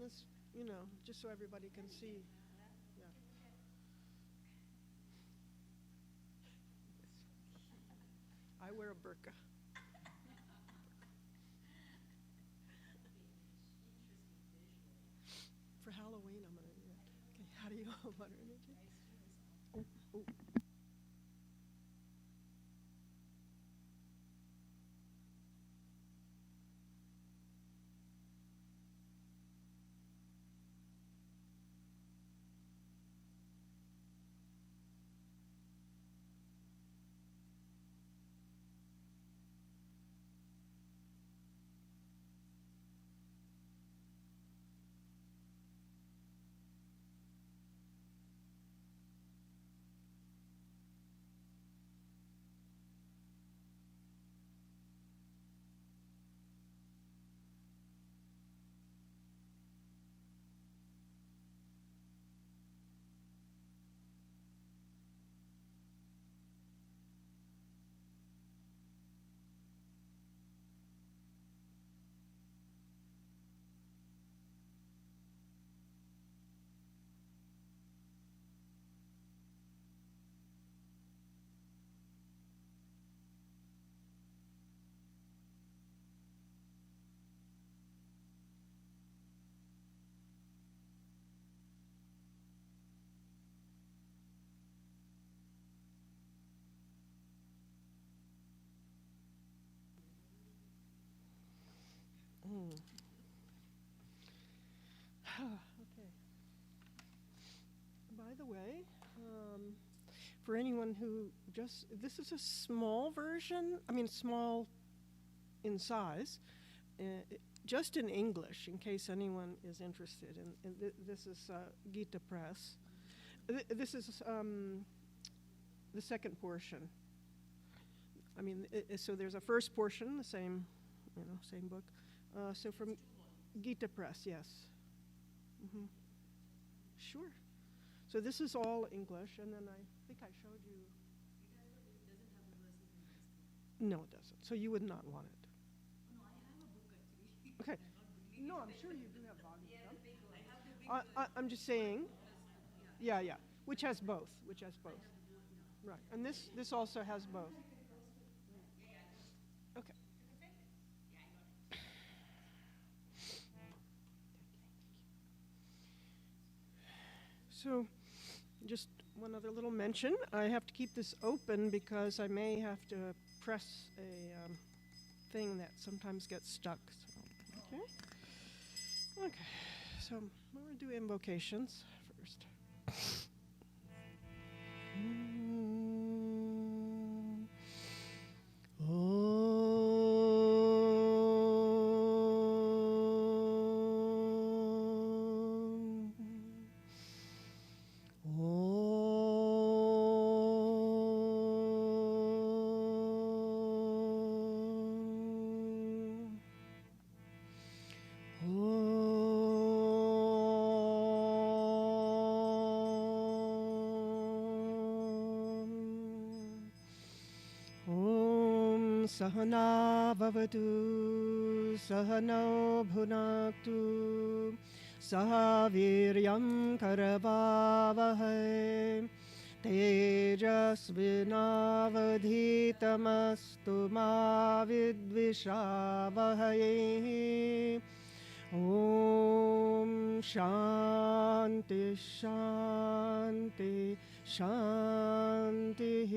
this, just so everybody can see. Yeah. I wear a burqa. For Halloween, I'm going to do it. Okay, how do you go about energy? Oh, oh. Okay. By the way, for anyone who this is a small version, small in size, just in English, in case anyone is interested. And this is Gita Press. This is the second portion. So there's a first portion, the same book. So from Gita Press, yes. Mm-hmm. Sure. So this is all English, and then I think I showed you. It doesn't have the verses in Sanskrit. No, it doesn't. So you would not want it. No, I have a book actually. Okay. No, I'm sure you do have Bhagavatam. Yeah, the big one. I have the big one. I'm just saying. Yeah. Yeah. Which has both. Right. And this also has both. Okay. So, just one other little mention. I have to keep this open because I may have to press a thing that sometimes gets stuck. So, okay. So I'm going to do invocations first. Sahana bhavatu, sahano bhunaktu, sahaviryam karavavahai, tejasvinavadhitamastu ma vidvishavahai. Om Shanti Shanti Shanti.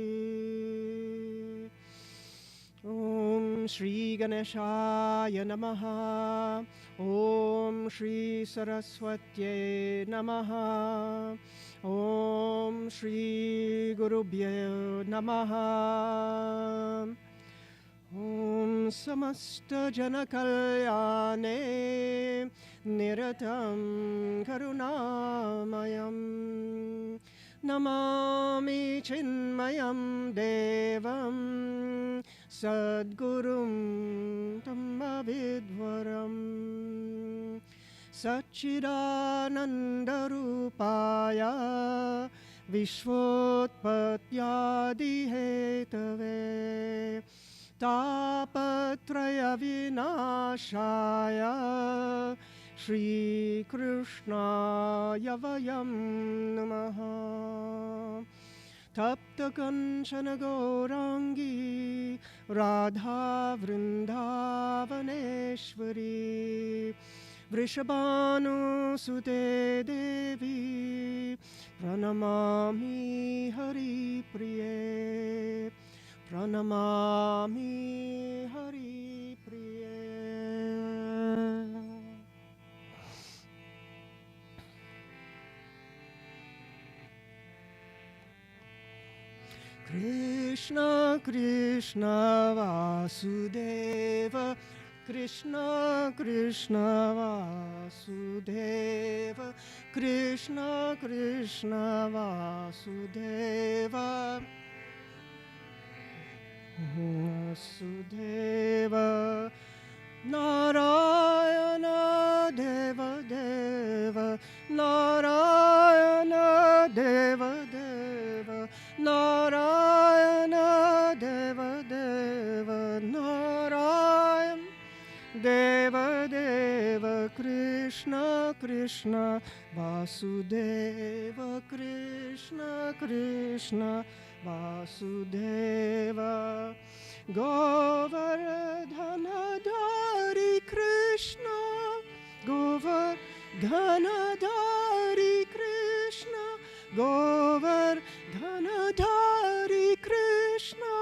Om Shri Ganeshaya Namaha. Om Shri Saraswatye Namaha. Om Shri Gurubhyo Namaha. Om Samasta Janakalyane Niratam Karunamayam Namami Chinmayam Devam Sadgurum Tammavidvaram Satchidananda Rupaya Vishvotpatyadi Hetave Tapatraya Vinashaya Shri Krishnaya Vayam Namaha. Tapta Kanchana Gaurangi Radha Vrindavaneshwari Vrishabhanu Sute Devi Pranamami Hari Priye Pranamami Hari Priye. Krishna Krishna Vasudeva Krishna Krishna Vasudeva Krishna Krishna Vasudeva Vasudeva Narayana Deva Deva Narayana Deva Deva Narayana Deva Deva Narayana Deva Deva Krishna Krishna Vasudeva Krishna Krishna Vasudeva Govardhanadhari Krishna Govardhanadhari Krishna Govardhanadhari Krishna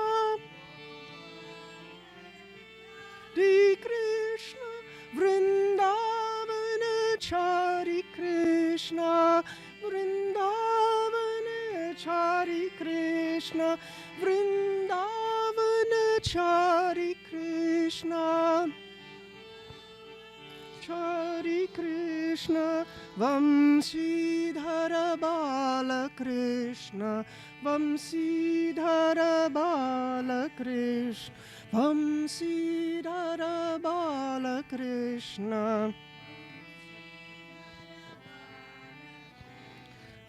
Hare Krishna Vrindavanachari Krishna Vrindavanachari Krishna Vrindavanachari Krishna Chari Krishna Vamsidhara Bala Krishna Vamsidhara Bala Krishna Vamsidhara Bala Krishna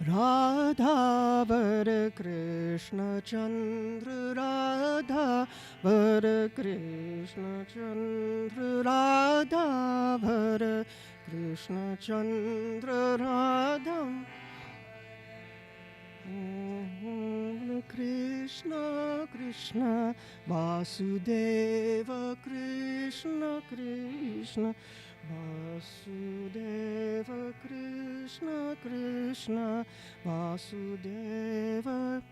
Radha Vara Krishna Chandra Radha Vara Krishna Chandra Radha Vara Krishna Chandra Radha Krishna Krishna Vasudeva Krishna Krishna Vasudeva Krishna Krishna Vasudeva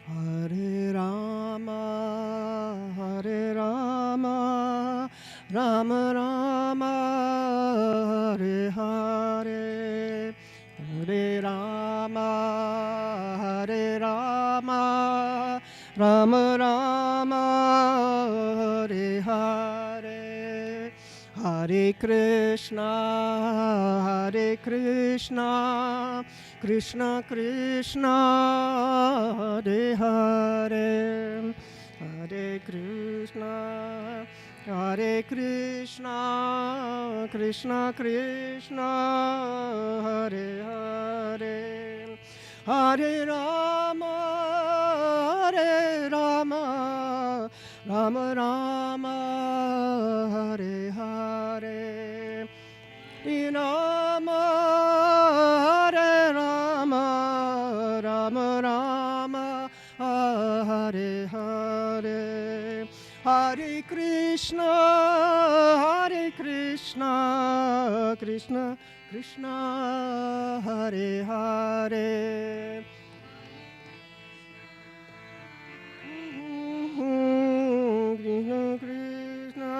Hare Rama Hare Rama Rama Rama Hare Hare Hare Rama Hare Rama Rama Rama Hare Hare Hare Krishna Krishna Krishna Hare Hare Hare Krishna Krishna Krishna Hare Hare Hare Rama Rama Rama Hare Hare Rama Hare Rama Rama Rama Hare Hare Hare Krishna Krishna Krishna Hare Hare Krishna Krishna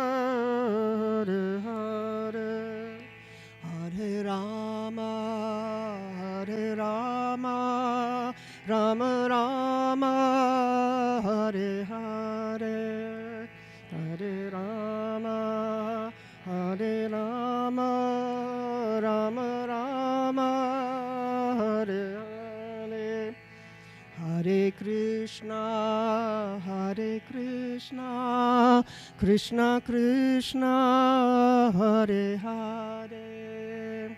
Hare Hare Hare Rama Rama Rama Hare Hare Hare Rama Rama Rama Hare Hare Hare Krishna Krishna Krishna Hare Hare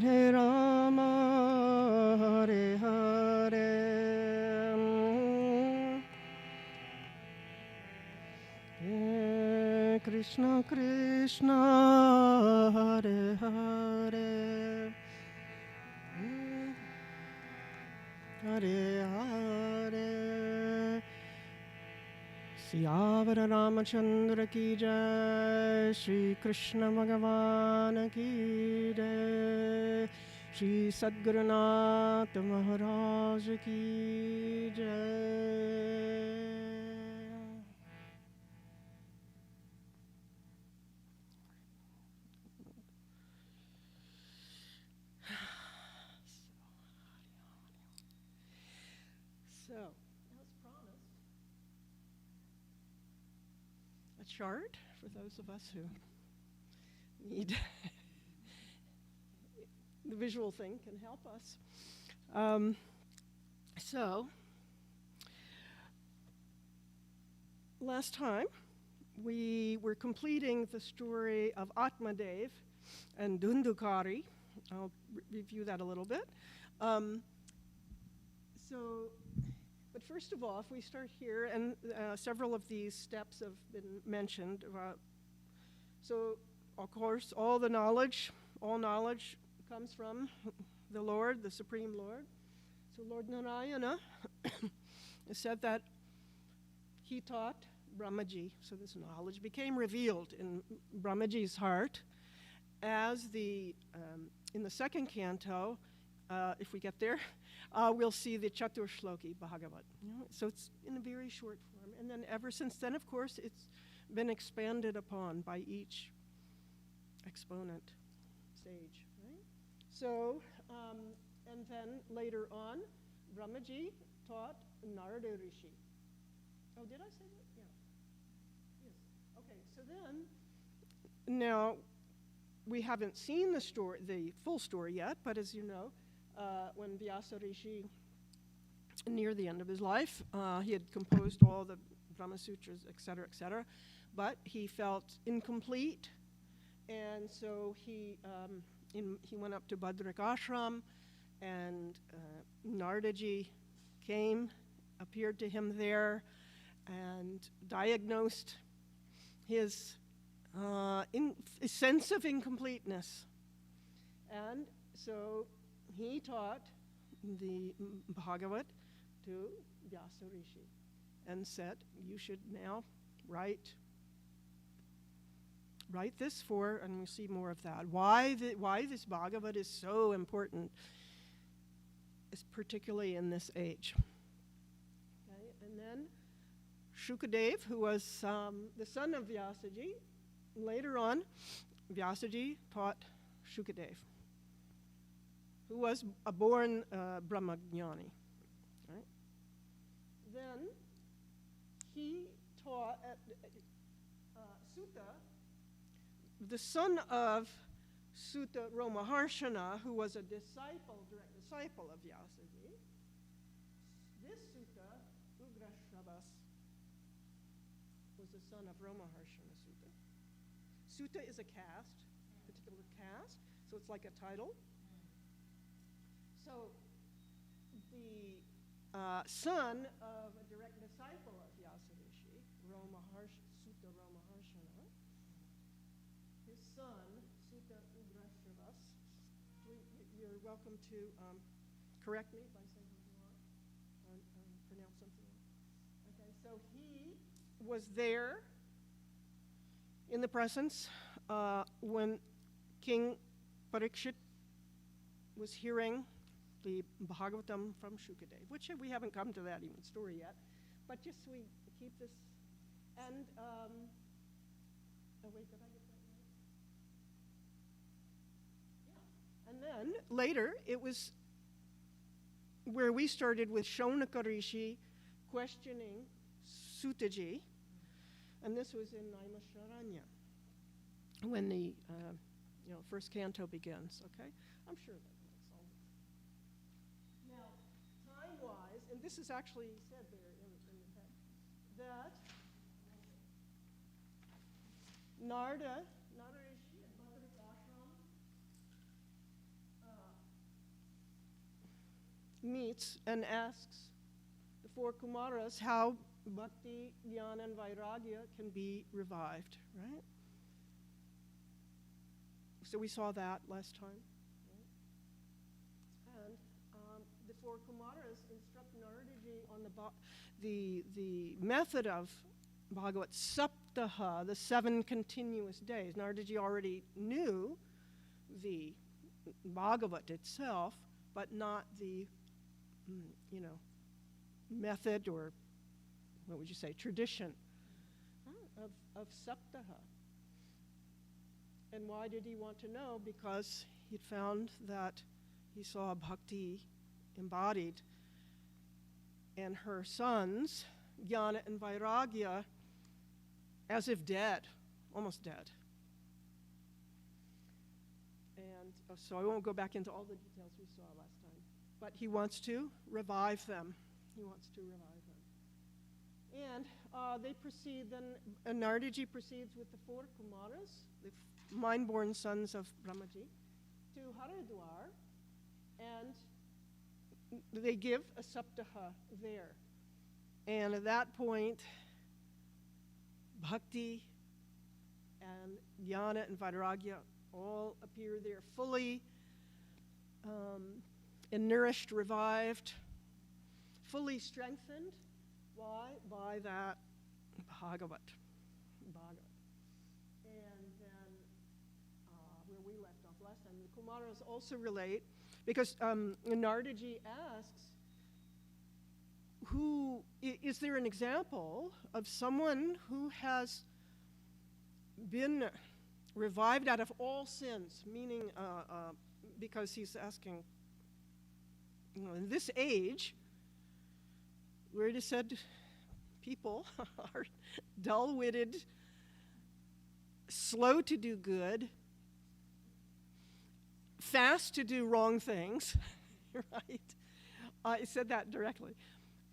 Hare Rama, Hare Hare, Hare Krishna Krishna, Hare Hare, Hare Hare. Siyavar Ramachandra ki jai, Shri Krishna Bhagavan ki jai, Shri Sadgurunath Maharaj ki jai. So, as promised, a chart for those of us who need the visual thing can help us. So, last time we were completing the story of Atmadev and Dundukari. I'll review that a little bit. But first of all, if we start here, and several of these steps have been mentioned. So, of course, all knowledge comes from the Lord, the Supreme Lord. So Lord Narayana said that he taught Brahmaji. So this knowledge became revealed in Brahmaji's heart as in the second canto, if we get there, we'll see the Chaturshloki Bhagavat. So it's in a very short form. And then ever since then, of course, it's been expanded upon by each exponent sage. Right? So, and then later on, Brahmaji taught Narada Rishi. Oh, did I say that? Yeah. Yes. Okay, so then, now, we haven't seen the full story yet, but as you know, when Vyasa Rishi, near the end of his life, he had composed all the Brahma Sutras, etc., but he felt incomplete, and so he went up to Badrik Ashram, and Naradaji appeared to him there, and diagnosed his sense of incompleteness. And so he taught the Bhagavat to Vyasa Rishi and said, you should now write this and we'll see more of that. Why this Bhagavat is so important, is particularly in this age. Okay? And then Shukadev, who was the son of Vyasaji, later on, Vyasaji taught Shukadev, who was a born Brahmajnani. Right? Then he taught Sutta, the son of Sutta Romaharshana, who was a direct disciple of Vyasaji. This Sutta, Ugrashrabas, was the son of Romaharshana Sutta. Sutta is a caste, particular caste, so it's like a title. So the son of a direct disciple of Vyasa Rishi, Sutta Romaharshana, his son, Sutta Ugrashrabas, you're welcome to correct me if I say something wrong, or pronounce something wrong. Okay, so he was there in the presence when King Parikshit was hearing the Bhagavatam from Shukadev, which we haven't come to that even story yet, but just we keep this, and, oh wait, did I get that right? Yeah, and then later, it was where we started with Shaunaka Rishi questioning Sutaji, and this was in Naimisharanya, when the first canto begins, okay? I'm sure that makes all sense. Now, time-wise, and this is actually said there in the text, that Narada Rishi at Badrik Ashram meets and asks the four Kumaras how bhakti, jnana, and vairagya can be revived, right? So we saw that last time. Right? And the four Kumaras instruct Naradaji on the method of Bhagavat Saptaha, the 7 continuous days. Naradaji already knew the Bhagavat itself, but not the, method or, what would you say, tradition of Saptaha. And why did he want to know? Because he'd found that he saw Bhakti embodied and her sons, Jnana and Vairagya, as if dead, almost dead. And so I won't go back into all the details we saw last time. But he wants to revive them. He wants to revive them. And they proceed then, Naradaji proceeds with the four Kumaras, the mind-born sons of Brahmaji, to Haridwar, and they give a saptaha there. And at that point, Bhakti and Jnana and Vairagya all appear there fully and nourished, revived, fully strengthened. Why? By that Bhagavat. And then where we left off last time, the Kumaras also relate, because Naradaji asks, is there an example of someone who has been revived out of all sins, meaning because he's asking, in this age, where it is said people are dull-witted, slow to do good, fast to do wrong things, right? I said that directly.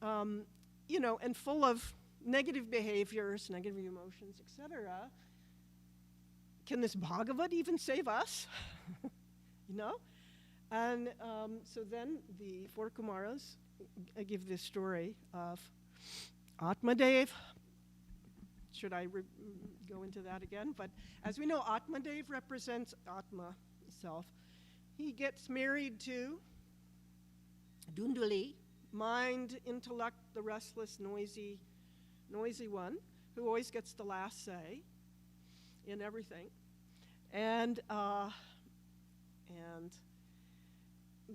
And full of negative behaviors, negative emotions, etc. Can this Bhagavat even save us? And so then the four Kumaras give this story of Atmadev. Should I go into that again? But as we know, Atmadev represents Atma, self. He gets married to Dundali, mind, intellect, the restless, noisy one, who always gets the last say in everything. And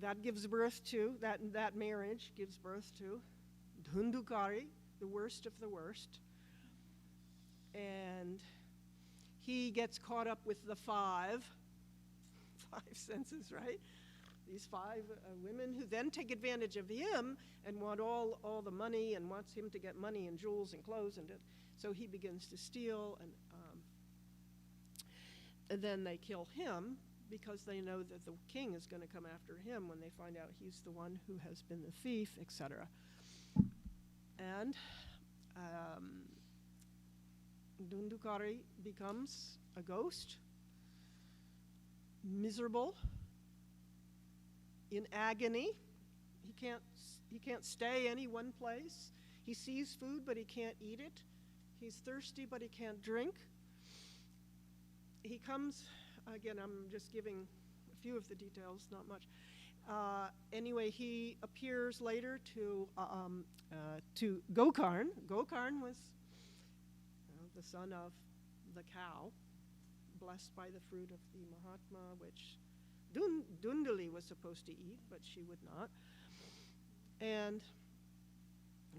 that gives birth to, that marriage gives birth to Dhundukari, the worst of the worst. And he gets caught up with the five senses, right? These 5 women who then take advantage of him and want all the money and wants him to get money and jewels and clothes. So he begins to steal, and then they kill him because they know that the king is going to come after him when they find out he's the one who has been the thief, etc. And Dhundukari becomes a ghost, miserable, in agony. He can't stay any one place. He sees food, but he can't eat it. He's thirsty, but he can't drink. He comes, again, I'm just giving a few of the details, not much. Anyway, he appears later to Gokarn. Gokarn was the son of the cow, blessed by the fruit of the Mahatma, which Dundali was supposed to eat, but she would not. And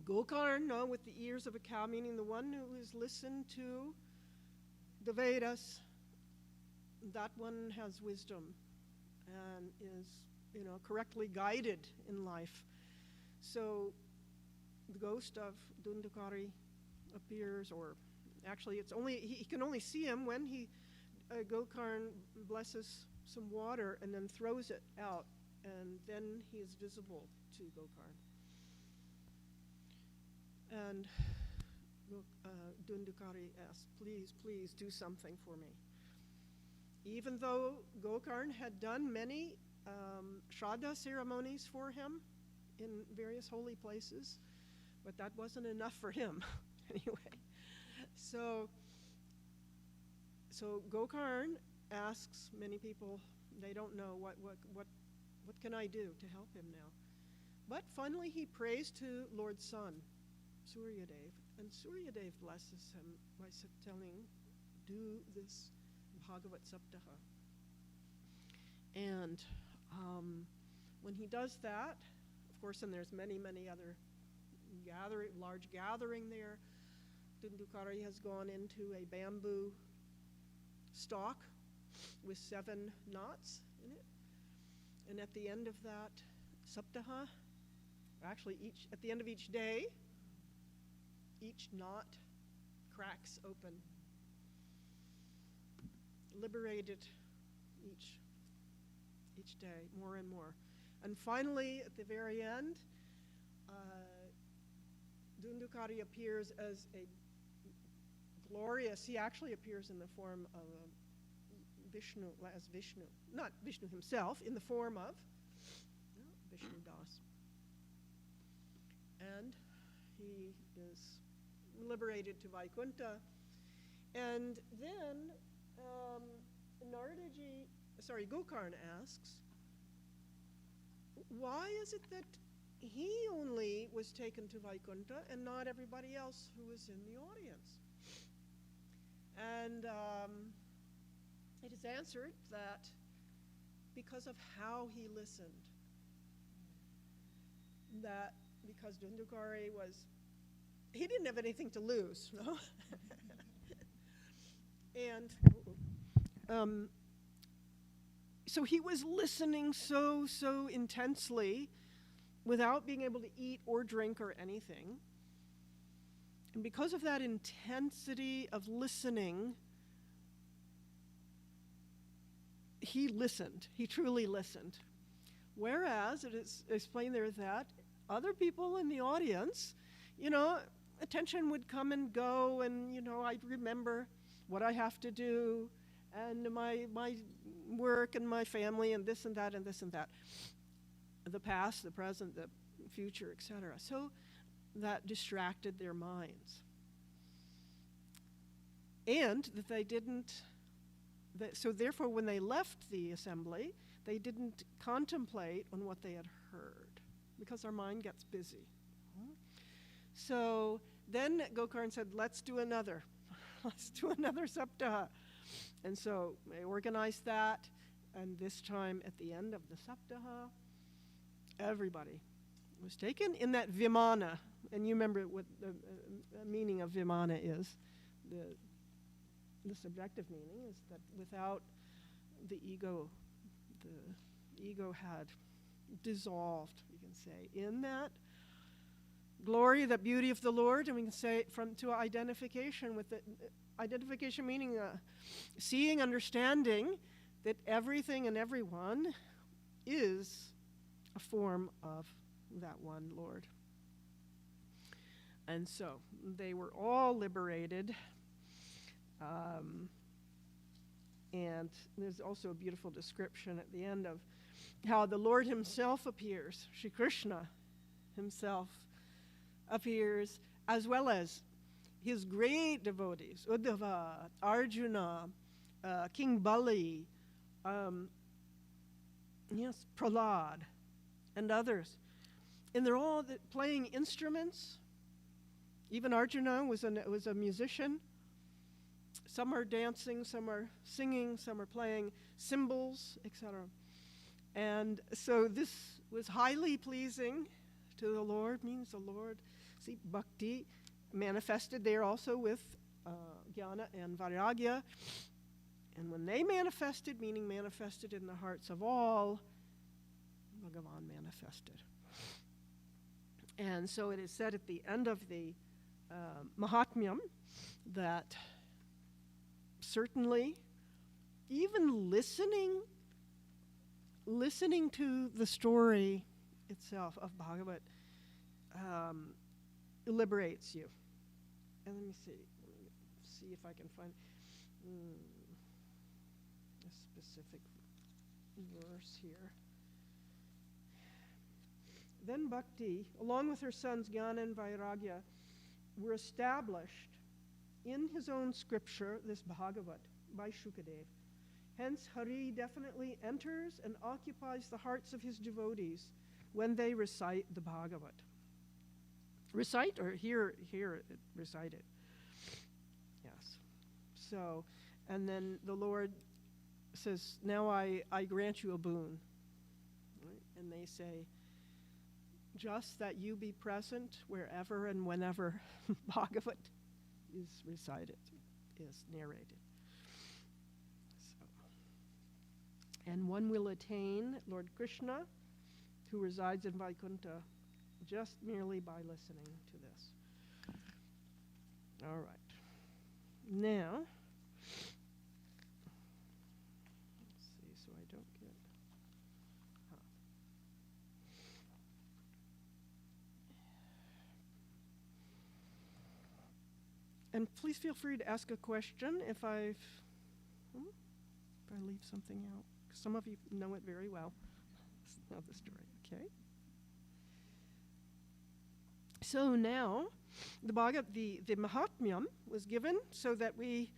Gokarn, with the ears of a cow, meaning the one who has listened to the Vedas, that one has wisdom and is, correctly guided in life. So the ghost of Dhundukari appears, or actually he can only see him when Gokarn blesses some water and then throws it out, and then he is visible to Gokarn. And Dhundukari asks, please do something for me. Even though Gokarn had done many Shraddha ceremonies for him, in various holy places, but that wasn't enough for him anyway. So Gokarn asks many people, they don't know what can I do to help him now. But finally he prays to Lord Sun, Suryadev, and Suryadev blesses him by telling, do this Bhagavat Saptaha. And when he does that, of course, and there's many other large gathering there, Dhundhukari has gone into a bamboo stalk with 7 knots in it. And at the end of that Saptaha, actually at the end of each day, each knot cracks open, liberated each day, more and more. And finally, at the very end, Dhundhukari appears as a glorious, he actually appears in the form of Vishnu, as Vishnu. Not Vishnu himself, in the form of Vishnu Das. And he is liberated to Vaikuntha. And then Gokarn asks, why is it that he only was taken to Vaikuntha and not everybody else who was in the audience? And it is answered that because of how he listened. That because Dhundhukari he didn't have anything to lose, no? And so he was listening so intensely without being able to eat or drink or anything. And because of that intensity of listening, he listened. He truly listened. Whereas it is explained there that other people in the audience, attention would come and go, and, I'd remember what I have to do, and my work, and my family, and this and that, and this and that. The past, the present, the future, etc. So that distracted their minds. And that they didn't, so therefore when they left the assembly, they didn't contemplate on what they had heard, because our mind gets busy. So then Gokarn said, let's do another Saptaha. And so they organized that, and this time at the end of the Saptaha, everybody was taken in that Vimana. And you remember what the meaning of Vimana is. The subjective meaning is that without the ego had dissolved, we can say, in that glory, that beauty of the Lord, and we can say to identification with it. Identification meaning seeing, understanding that everything and everyone is a form of that one Lord. And so they were all liberated. And there's also a beautiful description at the end of how the Lord himself appears. Shri Krishna himself appears, as well as his great devotees, Uddhava, Arjuna, King Bali, Prahlad, and others. And they're all playing instruments. Even Arjuna was a musician. Some are dancing, some are singing, some are playing cymbals, etc. And so this was highly pleasing to the Lord, means the Lord. See, bhakti manifested there also with jnana and vairagya. And when they manifested, meaning manifested in the hearts of all, Bhagavan manifested. And so it is said at the end of the Mahatmyam that certainly even listening to the story itself of Bhagavat liberates you. And let me see if I can find a specific verse here. then Bhakti, along with her sons Jnana and Vairagya, were established in his own scripture, this Bhagavat, by Shukadev. Hence, Hari definitely enters and occupies the hearts of his devotees when they recite the Bhagavat. Recite or hear it recited. Yes. So, and then the Lord says, now I grant you a boon. Right? And they say, just that you be present wherever and whenever Bhagavat is recited, is narrated. So. And one will attain Lord Krishna, who resides in Vaikuntha, just merely by listening to this. All right. Now, let's see, so I don't get... And please feel free to ask a question if I leave something out. Some of you know it very well. Know the story, okay? So now, the Mahatmyam was given so that we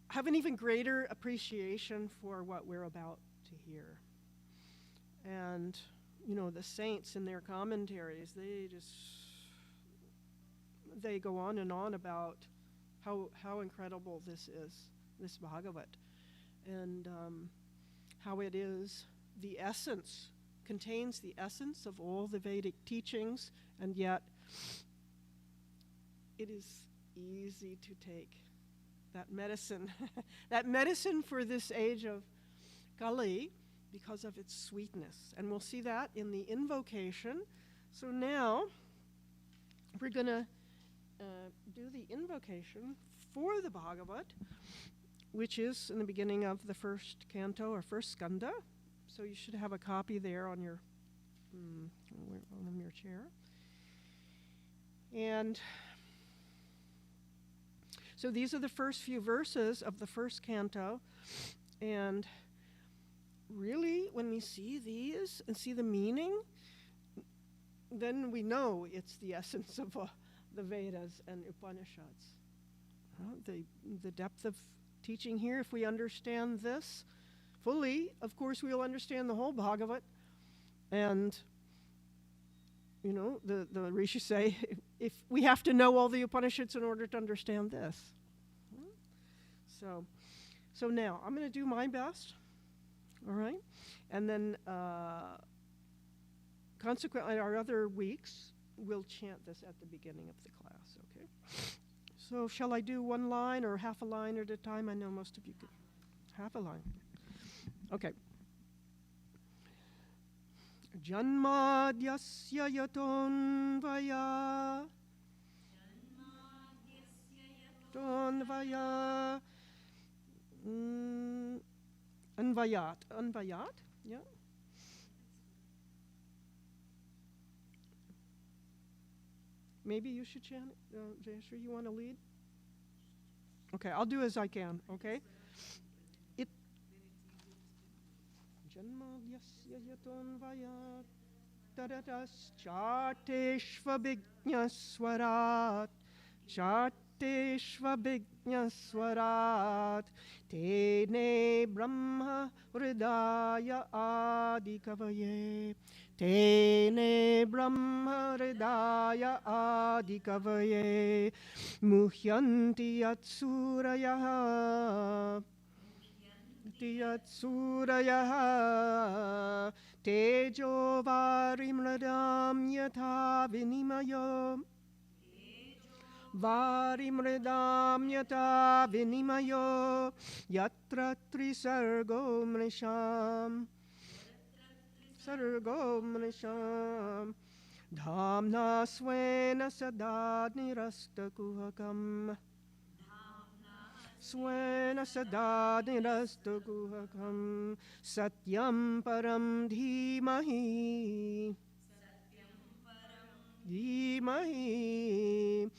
have an even greater appreciation for what we're about to hear. And, you know, the saints in their commentaries, they go on and on about how incredible this is, this Bhagavat, and how it is the essence, contains the essence of all the Vedic teachings, and yet it is easy to take that medicine, that medicine for this age of Kali, because of its sweetness. And we'll see that in the invocation. So now we're going to do the invocation for the Bhagavat, which is in the beginning of the first canto or first skanda. So you should have a copy there on your chair. And so these are the first few verses of the first canto. And really, when we see these and see the meaning, then we know it's the essence of the Vedas and Upanishads. The depth of teaching here, if we understand this fully, of course we'll understand the whole Bhagavat. And, you know, the rishis say, if we have to know all the Upanishads in order to understand this. So now, I'm going to do my best, all right? And then, consequently, our other weeks, we'll chant this at the beginning of the class, okay? So shall I do one line or half a line at a time? I know most of you could. Half a line. Okay. Janmadyasya yatonvaya Anvayat, yeah. Maybe you should chant it. Jayashree, you want to lead? Okay, I'll do as I can, okay? Janmadyasya yatonvayat tadatas charteshvabhignaswarat charteshvabhignaswarat tene brahma hridaya adikavaye tene brahma hridaya adikavaye muhyanti yatsurayah Surayah tejo varimradam yatha vinimayo varimradam yatha vinimayo yatra trisargo mrisham dhamna swena sada nirastakuhakam Swena sada nirastakuhakam satyam param dhimahi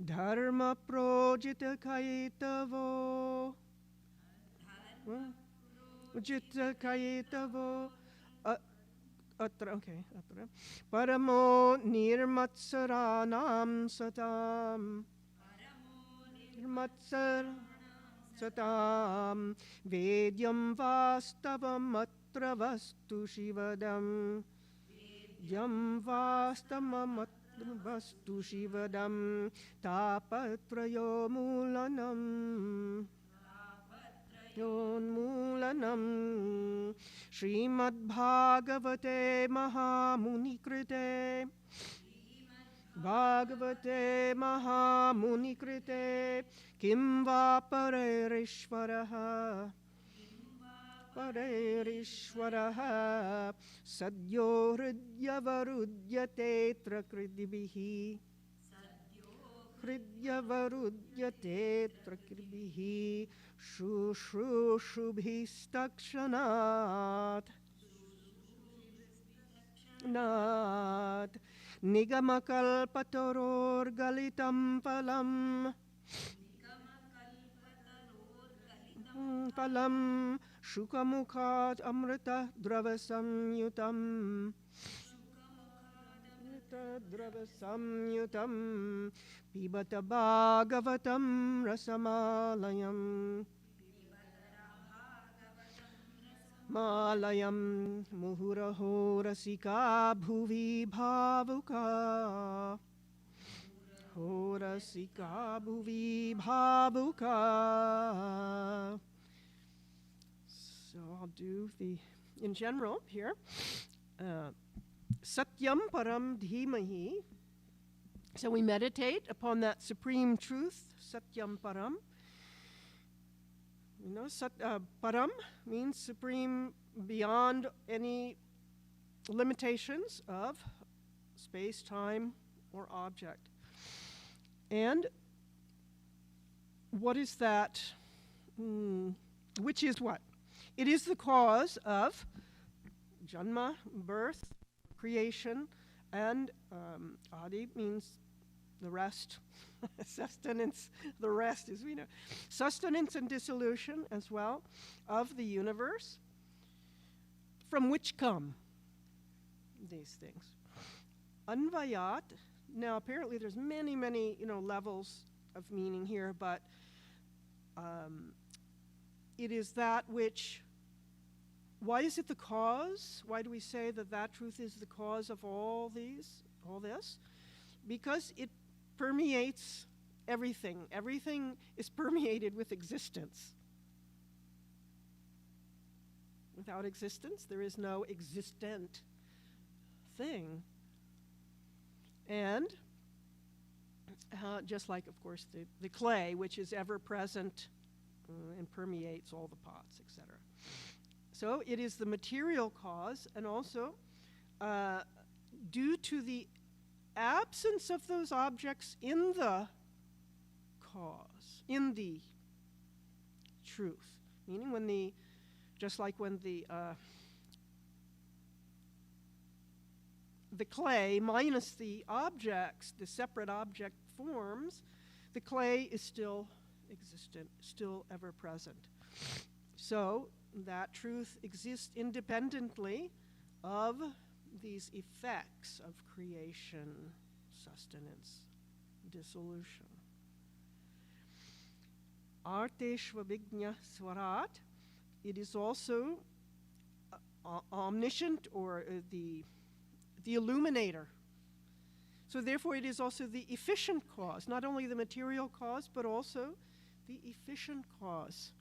dharma projita kaitavo अत्र परमो निर्मत्सराणां सतां निर्मत्सर सतां वेद्यं वास्तवमत्र वस्तु शिवदम् यं वास्तवमत्र वस्तु शिवदं तापत्रयोन्मूलनम् योन्मूलनम् श्रीमद्भागवते महामुनिकृते भागवते महामुनिकृते किं वा परैरीश्वरः सद्यो हृद्यवरुध्यतेऽत्र कृद्भिः हृद्यवरुध्यतेऽत्र कृद्भिः शुश्रूषुभिस्तक्षणात् निगमकल्पतरोर्गलितं फलं शुकमुखात् अमृतद्रवसंयुतम् पिबत भागवतं रसमालयम् मुहुरहो रसिका भुवि भावुका So I'll do in general here. Satyam param dhimahi. So we meditate upon that supreme truth, Satyam param. You know, param means supreme, beyond any limitations of space, time, or object. And what is that? Which is what? It is the cause of janma, birth, creation, and adi means the rest, sustenance, the rest, as we know. Sustenance and dissolution as well of the universe, from which come these things. Anvayat, now apparently there's many, levels of meaning here, but it is that which, why is it the cause? Why do we say that truth is the cause of all this? Because it permeates everything. Everything is permeated with existence. Without existence, there is no existent thing. And just like, of course, the clay, which is ever present and permeates all the pots, etc. So it is the material cause, and also due to the absence of those objects in the cause, in the truth. Meaning just like when the clay minus the objects, the separate object forms, the clay is still existent, still ever present. So that truth exists independently of these effects of creation, sustenance, dissolution. Arteshvabhignya swarat, it is also omniscient, or the illuminator. So therefore it is also the efficient cause, not only the material cause, but also the efficient cause,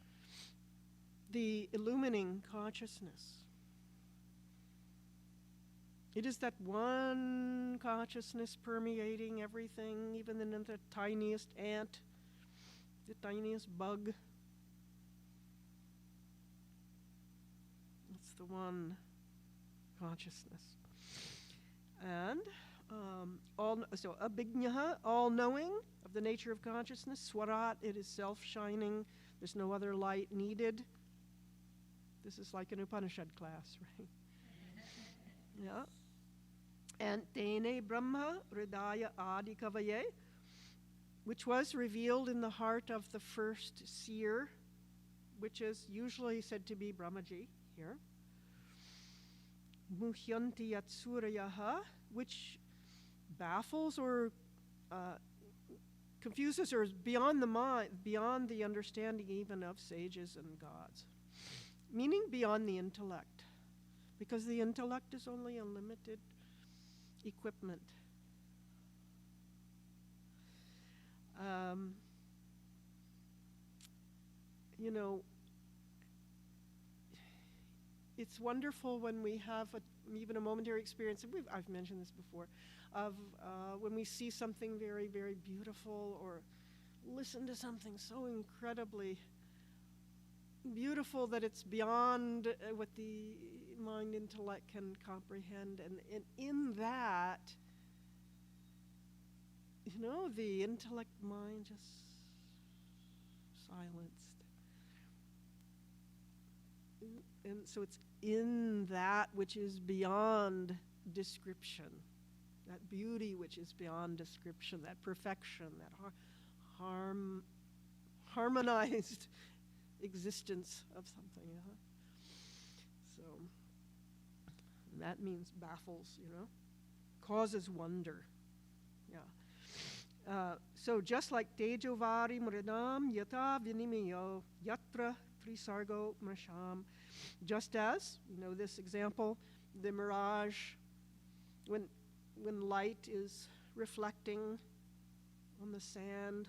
the illumining consciousness. It is that one consciousness permeating everything, even in the tiniest ant, the tiniest bug. It's the one consciousness. And so abhignaha, all-knowing of the nature of consciousness. Swarat, it is self-shining. There's no other light needed. This is like an Upanishad class, right? Yeah. And Tene Brahma Hridaya Adi Kavaye, which was revealed in the heart of the first seer, which is usually said to be Brahmaji here. muhyanti yatsurayaha, which baffles or confuses or is beyond the mind, beyond the understanding even of sages and gods. Meaning beyond the intellect, because the intellect is only a limited equipment. It's wonderful when we have even a momentary experience, and I've mentioned this before, of when we see something very, very beautiful or listen to something so incredibly beautiful that it's beyond what the mind intellect can comprehend. And in that, the intellect mind just silenced. And so it's in that which is beyond description, that beauty which is beyond description, that perfection, that harmonized existence of something. So that means baffles, causes wonder. Yeah. So just like Tejovari Mridam Yata Vinimiyo Yatra Trisargo Masham, just as, this example, the mirage, when light is reflecting on the sand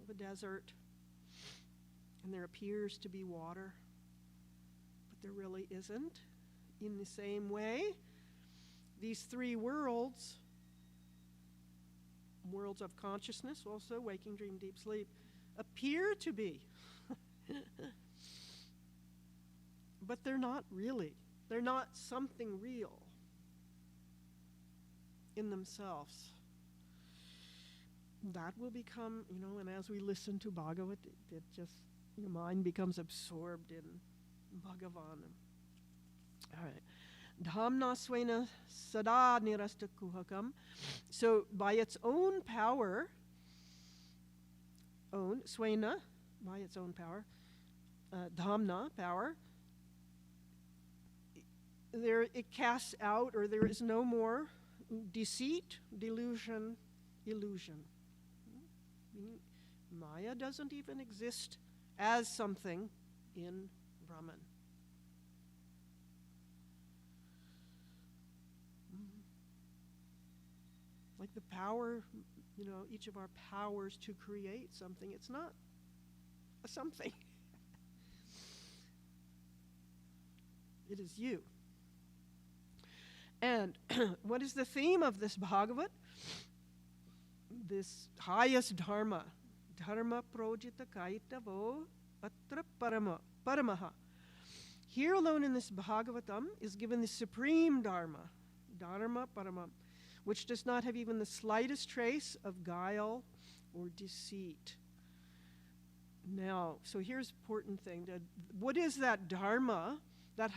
of a desert, and there appears to be water, but there really isn't. In the same way, these three worlds of consciousness, also waking, dream, deep sleep, appear to be. But they're not really. They're not something real in themselves. That will become, and as we listen to Bhagavat, it just, your mind becomes absorbed in Bhagavan. All right. Dhamna swena sada nirasta kuhakam. So by its own power, swena, by its own power, dhamna, power, it casts out, or there is no more deceit, delusion, illusion. Maya doesn't even exist as something in Brahman. Like the power, each of our powers to create something, it's not a something. It is you. And what is the theme of this Bhagavat? This highest dharma. Dharma projita kaitavo atra paramaha. Here alone in this Bhagavatam is given the supreme dharma, dharma parama, which does not have even the slightest trace of guile or deceit. Now, so here's an important thing. What is that dharma?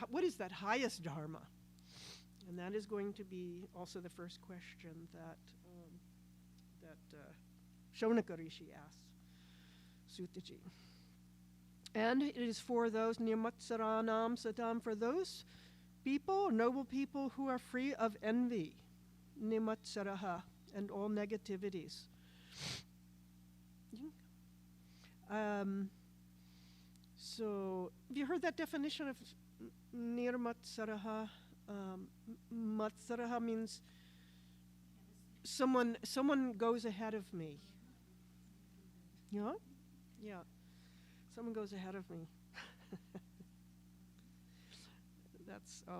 What is that highest dharma? And that is going to be also the first question that Shaunaka Rishi asks Sutaji. And it is for those nirmatsaranam satam, for those people, noble people who are free of envy, nirmatsaraha, and all negativities. So, have you heard that definition of nirmatsaraha? Matsaraha means someone goes ahead of me. Yeah? Yeah. Someone goes ahead of me.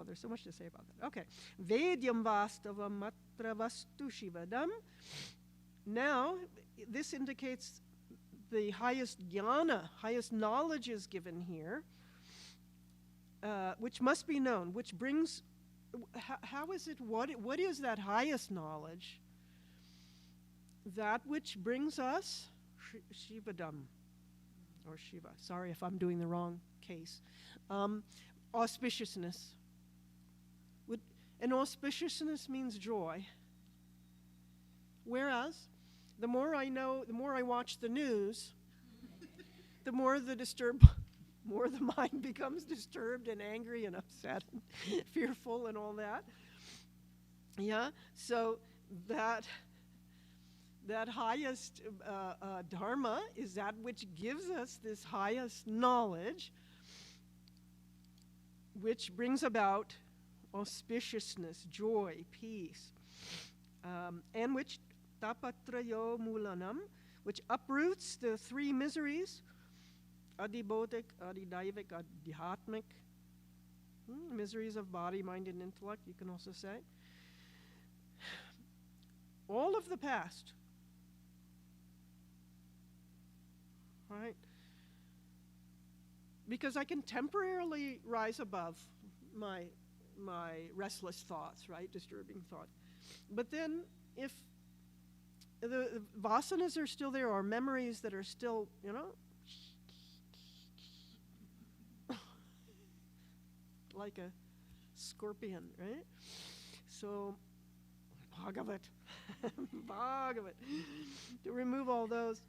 There's so much to say about that. Okay. Vedyam vastavam matra vastu shivadam. Now, this indicates the highest jnana, highest knowledge is given here, which must be known, which brings, how is it, what is that highest knowledge? That which brings us Shivadam, or Shiva. Sorry if I'm doing the wrong case. Auspiciousness. And auspiciousness means joy. Whereas, the more I know, the more I watch the news, the more the more the mind becomes disturbed and angry and upset and fearful and all that. Yeah, so that highest dharma is that which gives us this highest knowledge, which brings about auspiciousness, joy, peace, and which tapatrayo mulanam, which uproots the three miseries, adibodhic, adidaivik, adhyatmic, miseries of body, mind, and intellect, you can also say. All of the past, right? Because I can temporarily rise above my restless thoughts, right? Disturbing thoughts. But then if the vasanas are still there, or memories that are still, like a scorpion, right? So, Bhagavat, to remove all those.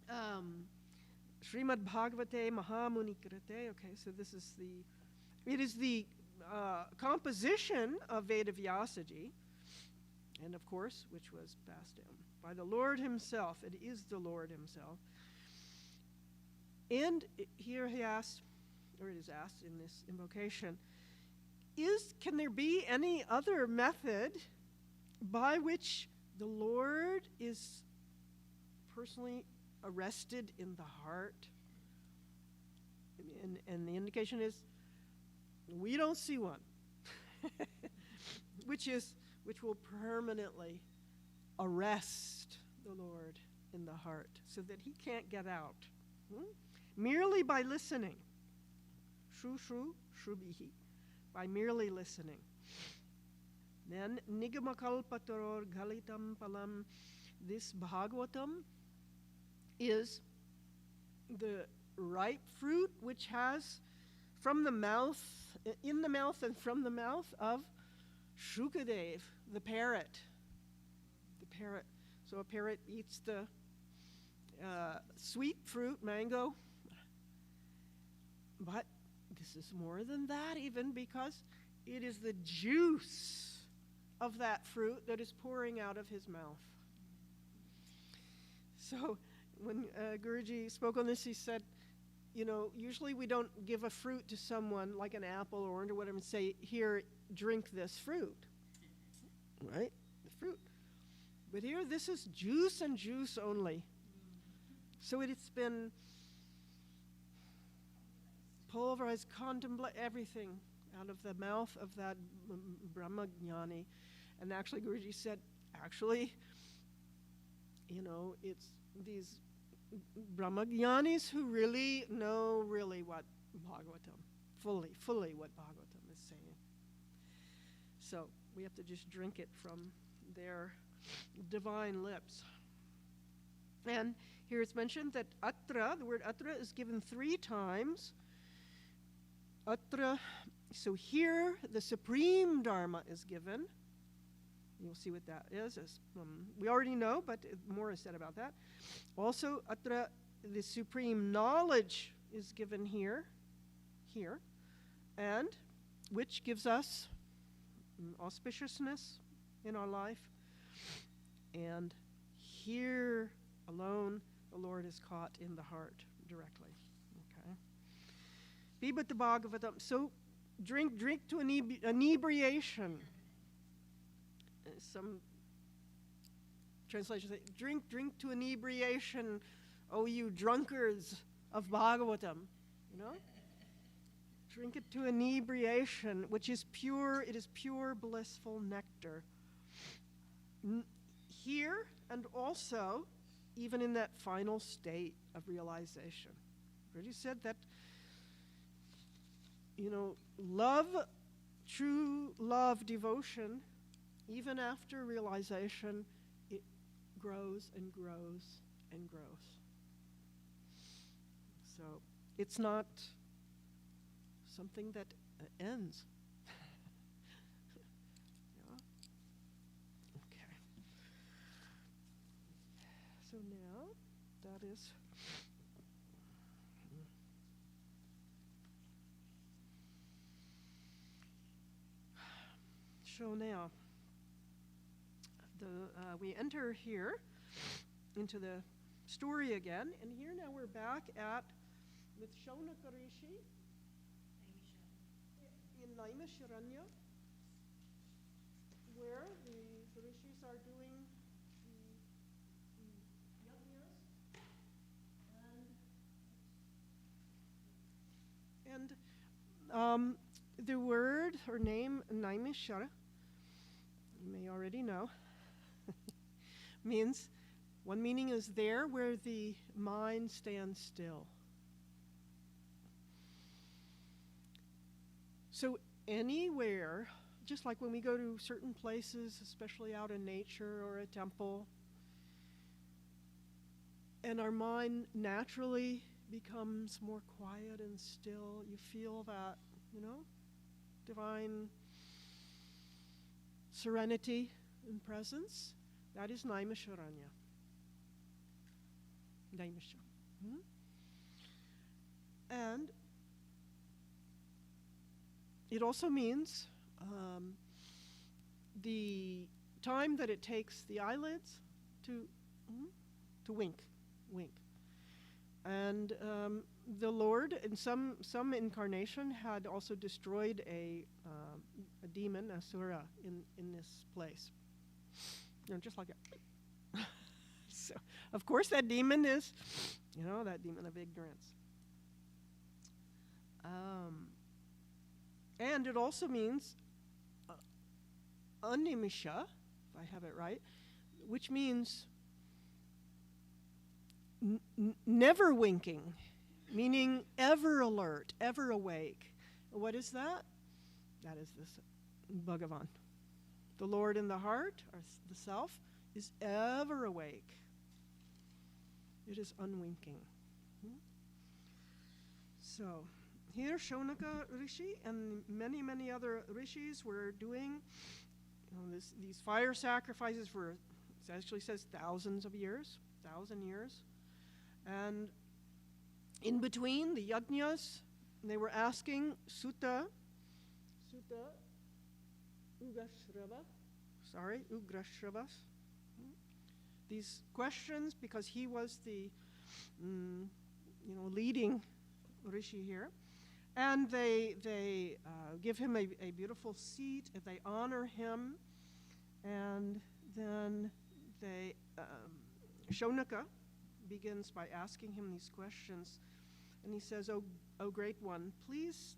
Srimad Bhagavate Mahamuni Krite. Okay, so it is the composition of Veda Vyasaji, and of course, which was passed down by the Lord himself. It is the Lord himself. And here he asks, or it is asked in this invocation, can there be any other method by which the Lord is personally arrested in the heart? And the indication is, we don't see one, which will permanently arrest the Lord in the heart so that he can't get out. Merely by listening. Shru shru shrubihi. By merely listening. Then nigamakalpatoror galitam palam. This Bhagavatam is the ripe fruit which has in the mouth and from the mouth of Shukadev, the parrot. The parrot. So a parrot eats the sweet fruit, mango. But this is more than that even, because it is the juice of that fruit that is pouring out of his mouth. So when Guruji spoke on this, he said, usually we don't give a fruit to someone like an apple or orange or whatever and say, here, drink this fruit, right? The fruit. But here, this is juice and juice only. So it's been pulverized, contemplate everything out of the mouth of that Brahmagyani. And actually, Guruji said, it's these Brahmagyanis who really know what Bhagavatam, fully what Bhagavatam is saying. So we have to just drink it from their divine lips. And here it's mentioned that atra, the word atra, is given 3 times. Atra, so here the supreme dharma is given. You'll see what that is. We already know, but more is said about that. Also, atra, the supreme knowledge is given here, and which gives us auspiciousness in our life. And here alone, the Lord is caught in the heart directly. Okay. Pibat Bhagavatam. So drink to inebriation. Some translations say, drink to inebriation, oh you drunkards of Bhagavatam. Drink it to inebriation, which is pure, it is pure blissful nectar. Here and also, even in that final state of realization. Already said that, love, true love, devotion, even after realization, it grows and grows and grows. So it's not something that ends. Okay. So now that is So now, we enter here into the story again, and here now we're back with Shaunaka Rishi in Naimisharanya, where the rishis are doing the yajnas, and the word or name Naimishara, you may already know, means, one meaning is there where the mind stands still. So anywhere, just like when we go to certain places, especially out in nature or a temple, and our mind naturally becomes more quiet and still, you feel that, divine serenity and presence. That is Naimisharanya. Naimisha. And it also means the time that it takes the eyelids to wink. And the Lord, in some incarnation, had also destroyed a demon, Asura, in this place. Just like that. So, of course, that demon is, that demon of ignorance. And it also means animisha, if I have it right, which means never winking, meaning ever alert, ever awake. What is that? That is this Bhagavan. The Lord in the heart, or the self, is ever awake. It is unwinking. So, here Shaunaka Rishi and many, many other rishis were doing these fire sacrifices for, it actually says 1,000 years. And in between the yajnas, they were asking Ugrashrava, these questions, because he was the leading rishi here. And they give him a beautiful seat, and they honor him, and then Shaunaka begins by asking him these questions, and he says, "Oh great one, please,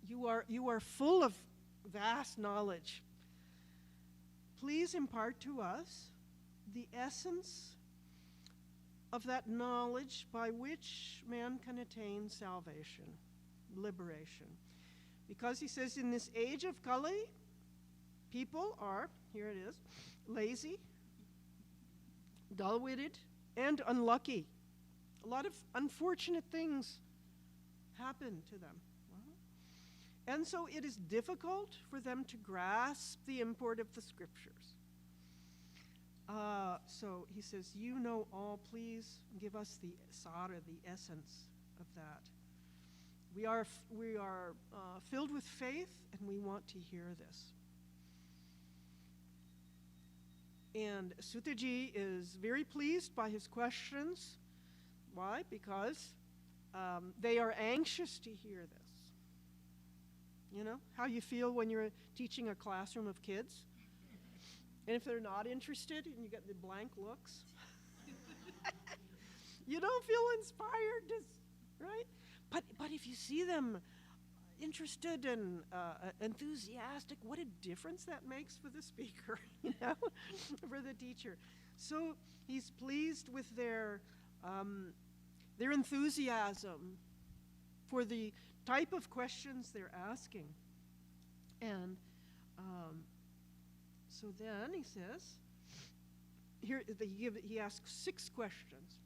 you are full of vast knowledge. Please impart to us the essence of that knowledge by which man can attain salvation, liberation." Because he says, in this age of Kali, people are, here it is, lazy, dull-witted, and unlucky. A lot of unfortunate things happen to them. And so it is difficult for them to grasp the import of the scriptures. So he says, you know all, please give us the sara, the essence of that. We are filled with faith, and we want to hear this. And Sutaji is very pleased by his questions. Why? Because they are anxious to hear this. You know how you feel when you're teaching a classroom of kids? And if they're not interested and you get the blank looks, you don't feel inspired, right? But if you see them interested and enthusiastic, what a difference that makes for the speaker, for the teacher. So he's pleased with their enthusiasm for the type of questions they're asking. And so then he says, he asks 6 questions.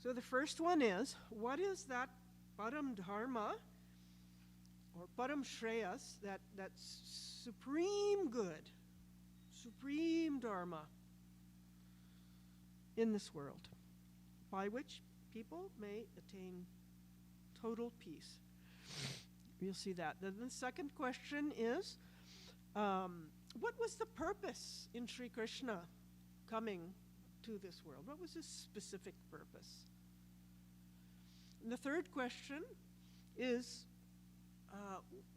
So the first one is, what is that Param Dharma, or Param Shreyas, that supreme good, supreme Dharma in this world, by which people may attain total peace? You'll see that. Then the second question is, What was the purpose in Sri Krishna coming to this world? What was his specific purpose? And the third question is,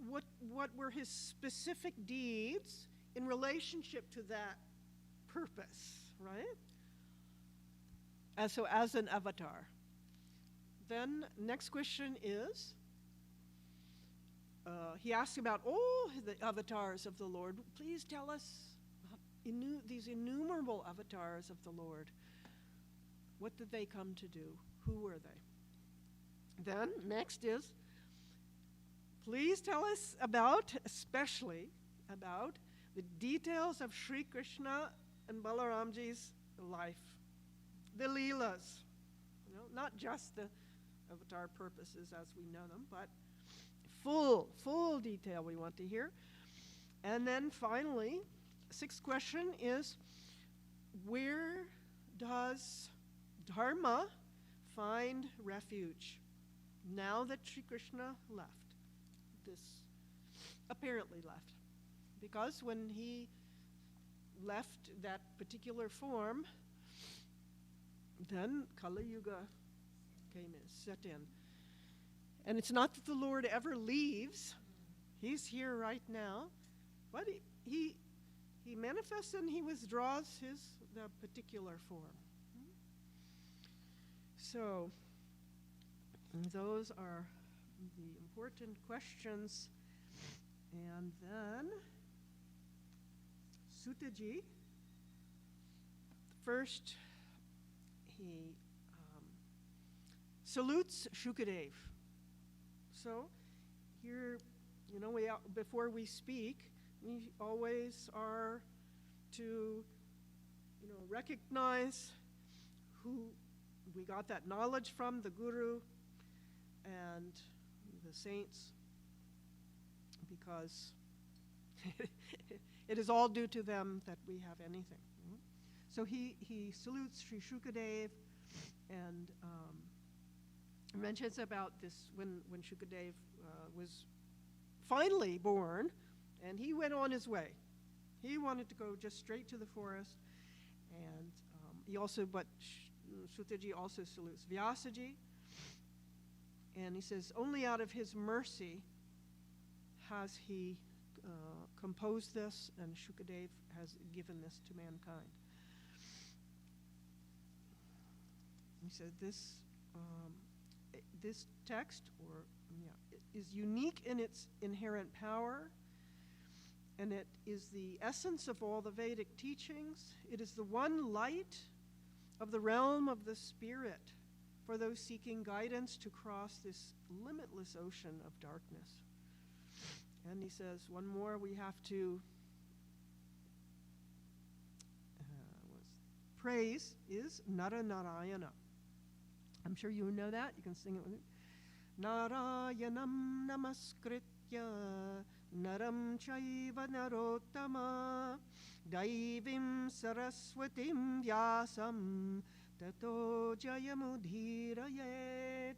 what were his specific deeds in relationship to that purpose, right? As an avatar. Then next question is, he asks about all the avatars of the Lord. Please tell us these innumerable avatars of the Lord. What did they come to do? Who were they? Then next is, please tell us especially about the details of Sri Krishna and Balaramji's life, the Leelas. Not just the avatar purposes as we know them, but full detail we want to hear. And then finally, sixth question is, where does Dharma find refuge now that Sri Krishna apparently left? Because when he left that particular form, then Kali Yuga set in. And it's not that the Lord ever leaves. He's here right now. But he manifests and he withdraws the particular form. So those are the important questions. And then Sutaji, first he salutes Shukadev. So here, before we speak, we always are to, recognize who we got that knowledge from, the Guru and the saints, because it is all due to them that we have anything. So he salutes Sri Shukadev and mentions about this when Shukadev was finally born, and he went on his way. He wanted to go just straight to the forest, and Sutaji also salutes Vyasaji, and he says, only out of his mercy has he composed this, and Shukadev has given this to mankind. He said this text is unique in its inherent power, and it is the essence of all the Vedic teachings. It is the one light of the realm of the spirit for those seeking guidance to cross this limitless ocean of darkness. And he says, one more we have to praise is Nara Narayana. I'm sure you know that. You can sing it with me. Narayanam namaskritya naram chaiva narottama daivim saraswatim vyasam tato jayamudhirayet.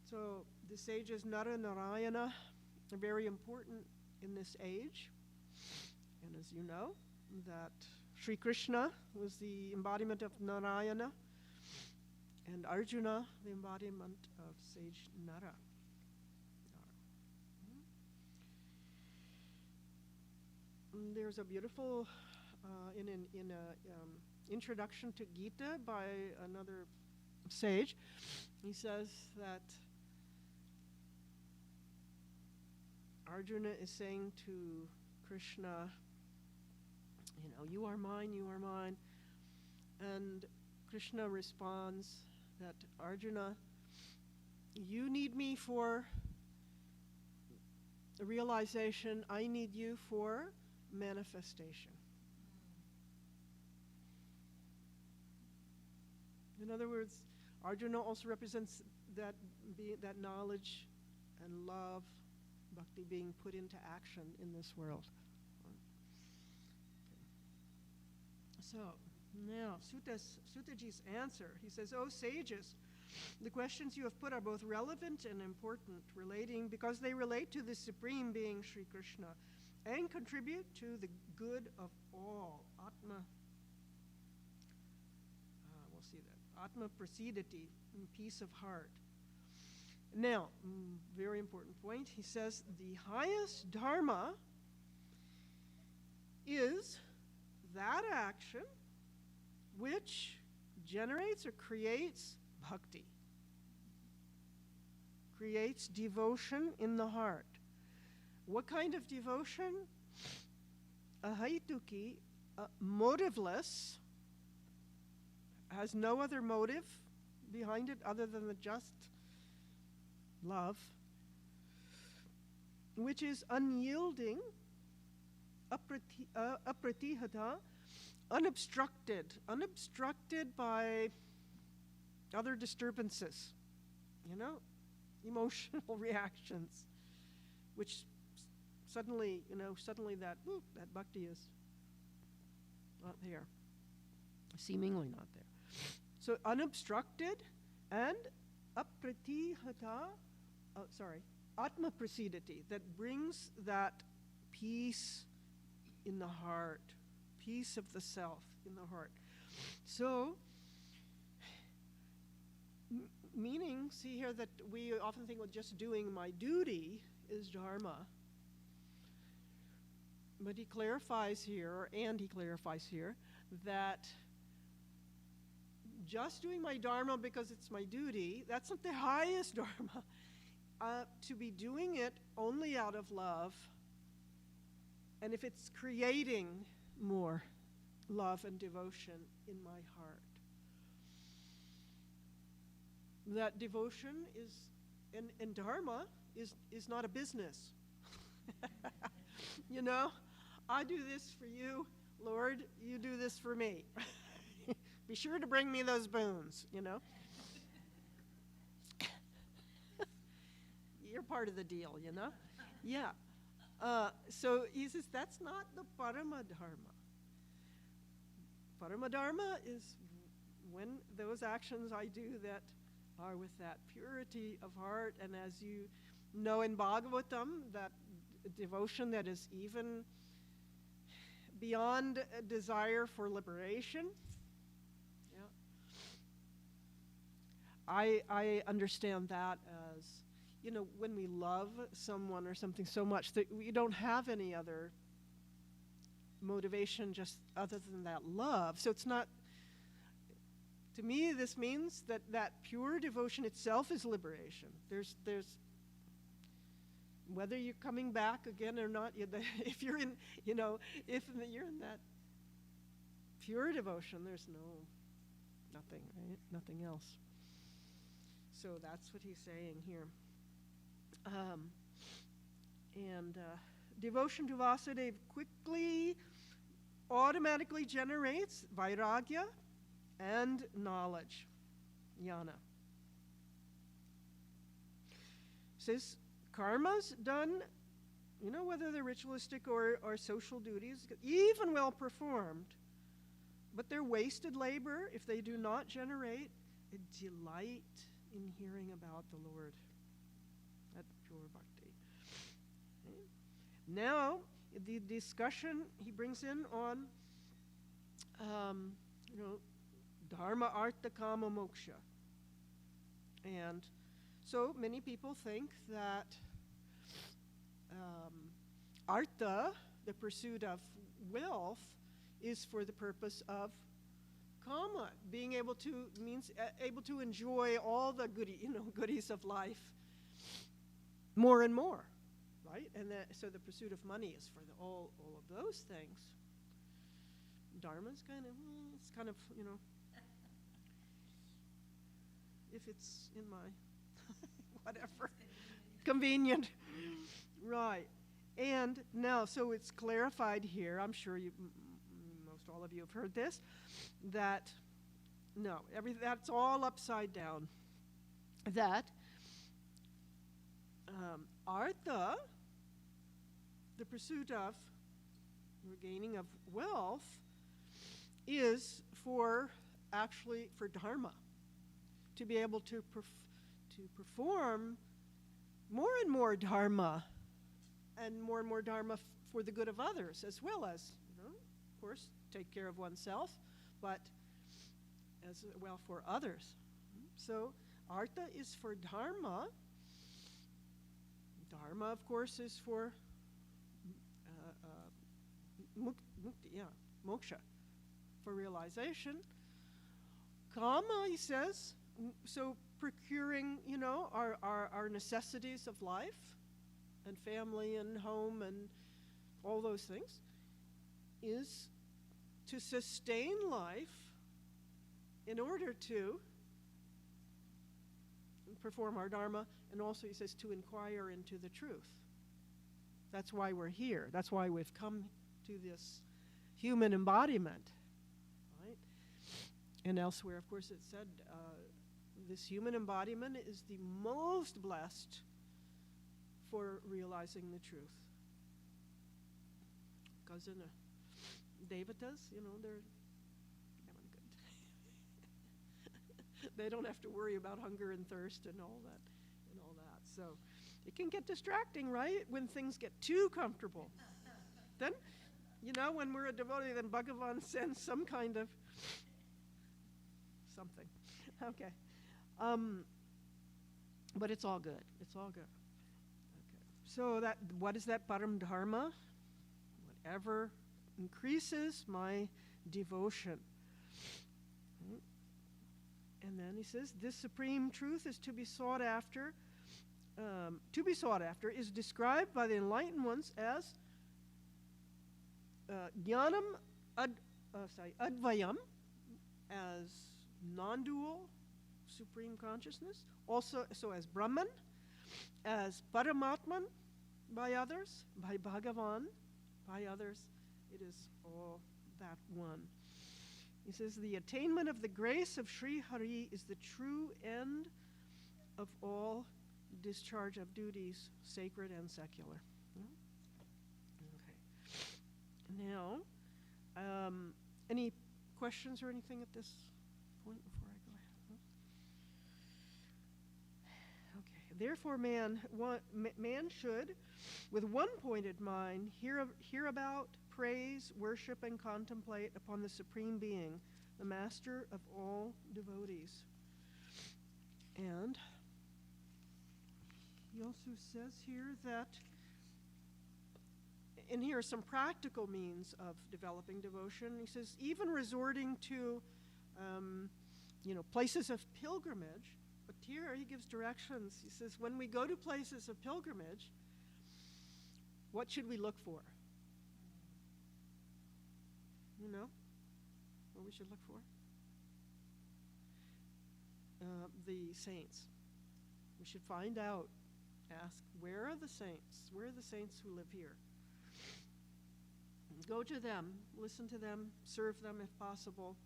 So the sages Nara Narayana are very important in this age. And as you know, that Sri Krishna was the embodiment of Narayana, and Arjuna, the embodiment of sage Nara. There's a beautiful, in an introduction to Gita by another sage, he says that Arjuna is saying to Krishna, you are mine, you are mine. And Krishna responds that, Arjuna, you need me for realization, I need you for manifestation. In other words, Arjuna also represents that knowledge and love, bhakti, being put into action in this world. So now, Sutaji's answer, he says, "O sages, the questions you have put are both relevant and important, because they relate to the Supreme Being, Sri Krishna, and contribute to the good of all. Atma, we'll see that. Atma prasidati, peace of heart. Now, very important point, he says the highest dharma is that action which generates or creates bhakti, creates devotion in the heart. What kind of devotion? Ahaituki, motiveless, has no other motive behind it other than the just love, which is unyielding, apratihata, unobstructed by other disturbances, emotional reactions, which suddenly that bhakti is not there, seemingly not there. So unobstructed and atma prasidati, that brings that peace in the heart, peace of the self in the heart. So, meaning, see here that we often think, well, just doing my duty is dharma. But he clarifies here that just doing my dharma because it's my duty, that's not the highest dharma. To be doing it only out of love, and if it's creating more love and devotion in my heart, that devotion is, and dharma is not a business. I do this for you, Lord, you do this for me. Be sure to bring me those boons, You're part of the deal, Yeah. So he says that's not the Paramadharma. Paramadharma is when those actions I do that are with that purity of heart, and as you know in Bhagavatam, that devotion that is even beyond a desire for liberation. I understand that as, when we love someone or something so much that we don't have any other motivation just other than that love. So it's not, to me, this means that pure devotion itself is liberation. There's whether you're coming back again or not, if you're in, if you're in that pure devotion, there's nothing, right? Nothing else. So that's what he's saying here. Devotion to Vasudeva quickly, automatically generates vairagya and knowledge, jnana. Says karmas done, whether they're ritualistic or social duties, even well performed, but they're wasted labor if they do not generate a delight in hearing about the Lord. That pure bhakti. Okay. Now, the discussion he brings in on, dharma, artha, kama, moksha. And so many people think that artha, the pursuit of wealth, is for the purpose of kama, being able to, means able to enjoy all the goodies of life more and more, right? And so the pursuit of money is for all of those things. Dharma's kind of, if it's in my whatever, convenient, right? And now, so it's clarified here. I'm sure most all of you have heard this. That no, that's all upside down. That artha, the pursuit of regaining of wealth, is for dharma, to be able to perform more and more dharma and more dharma for the good of others, as well as, of course, take care of oneself, but as well for others. So artha is for dharma. Dharma, of course, is for moksha, for realization. Kama, he says, so procuring, our necessities of life and family and home and all those things, is to sustain life in order to perform our dharma, and also he says to inquire into the truth. That's why we're here. That's why we've come to this human embodiment, right? And elsewhere, of course, it said this human embodiment is the most blessed for realizing the truth. Because in Devatas, they're having good. They don't have to worry about hunger and thirst and all that. So it can get distracting, right? When things get too comfortable. Then, when we're a devotee, then Bhagavan sends some kind of something. Okay. But it's all good. It's all good. Okay. So what is that param dharma? Whatever increases my devotion. And then he says, this supreme truth is to be sought after. Is described by the enlightened ones as jnanam advayam, as non-dual supreme consciousness, also so as Brahman, as Paramatman by others, by Bhagavan by others. It is all that one. He says the attainment of the grace of Sri Hari is the true end of all discharge of duties, sacred and secular. Okay. Now, any questions or anything at this point before I go ahead? Okay. Therefore, man should, with one pointed mind, hear about, praise, worship, and contemplate upon the Supreme Being, the Master of all devotees. And he also says here that, and here are some practical means of developing devotion. He says, even resorting to, places of pilgrimage, but here he gives directions. He says, when we go to places of pilgrimage, what should we look for? What we should look for? The saints. We should find out. Ask, where are the saints? Where are the saints who live here? Go to them, listen to them, serve them if possible.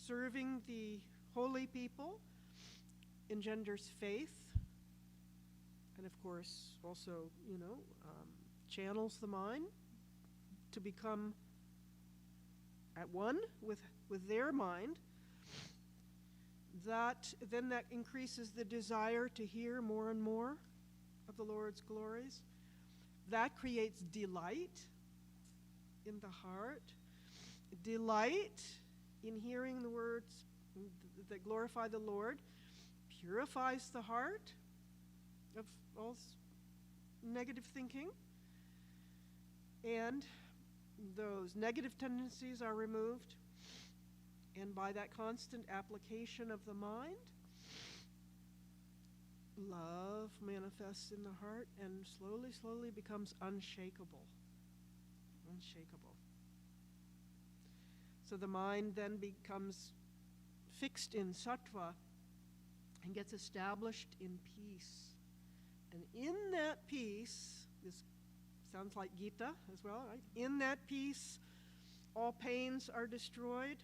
Serving the holy people engenders faith, and of course also, channels the mind to become at one with their mind. That increases the desire to hear more and more of the Lord's glories. That creates delight in the heart. Delight in hearing the words that glorify the Lord purifies the heart of all negative thinking. And those negative tendencies are removed. And by that constant application of the mind, love manifests in the heart and slowly becomes unshakable. Unshakable. So the mind then becomes fixed in sattva and gets established in peace. And in that peace, this sounds like Gita as well, right? In that peace, all pains are destroyed.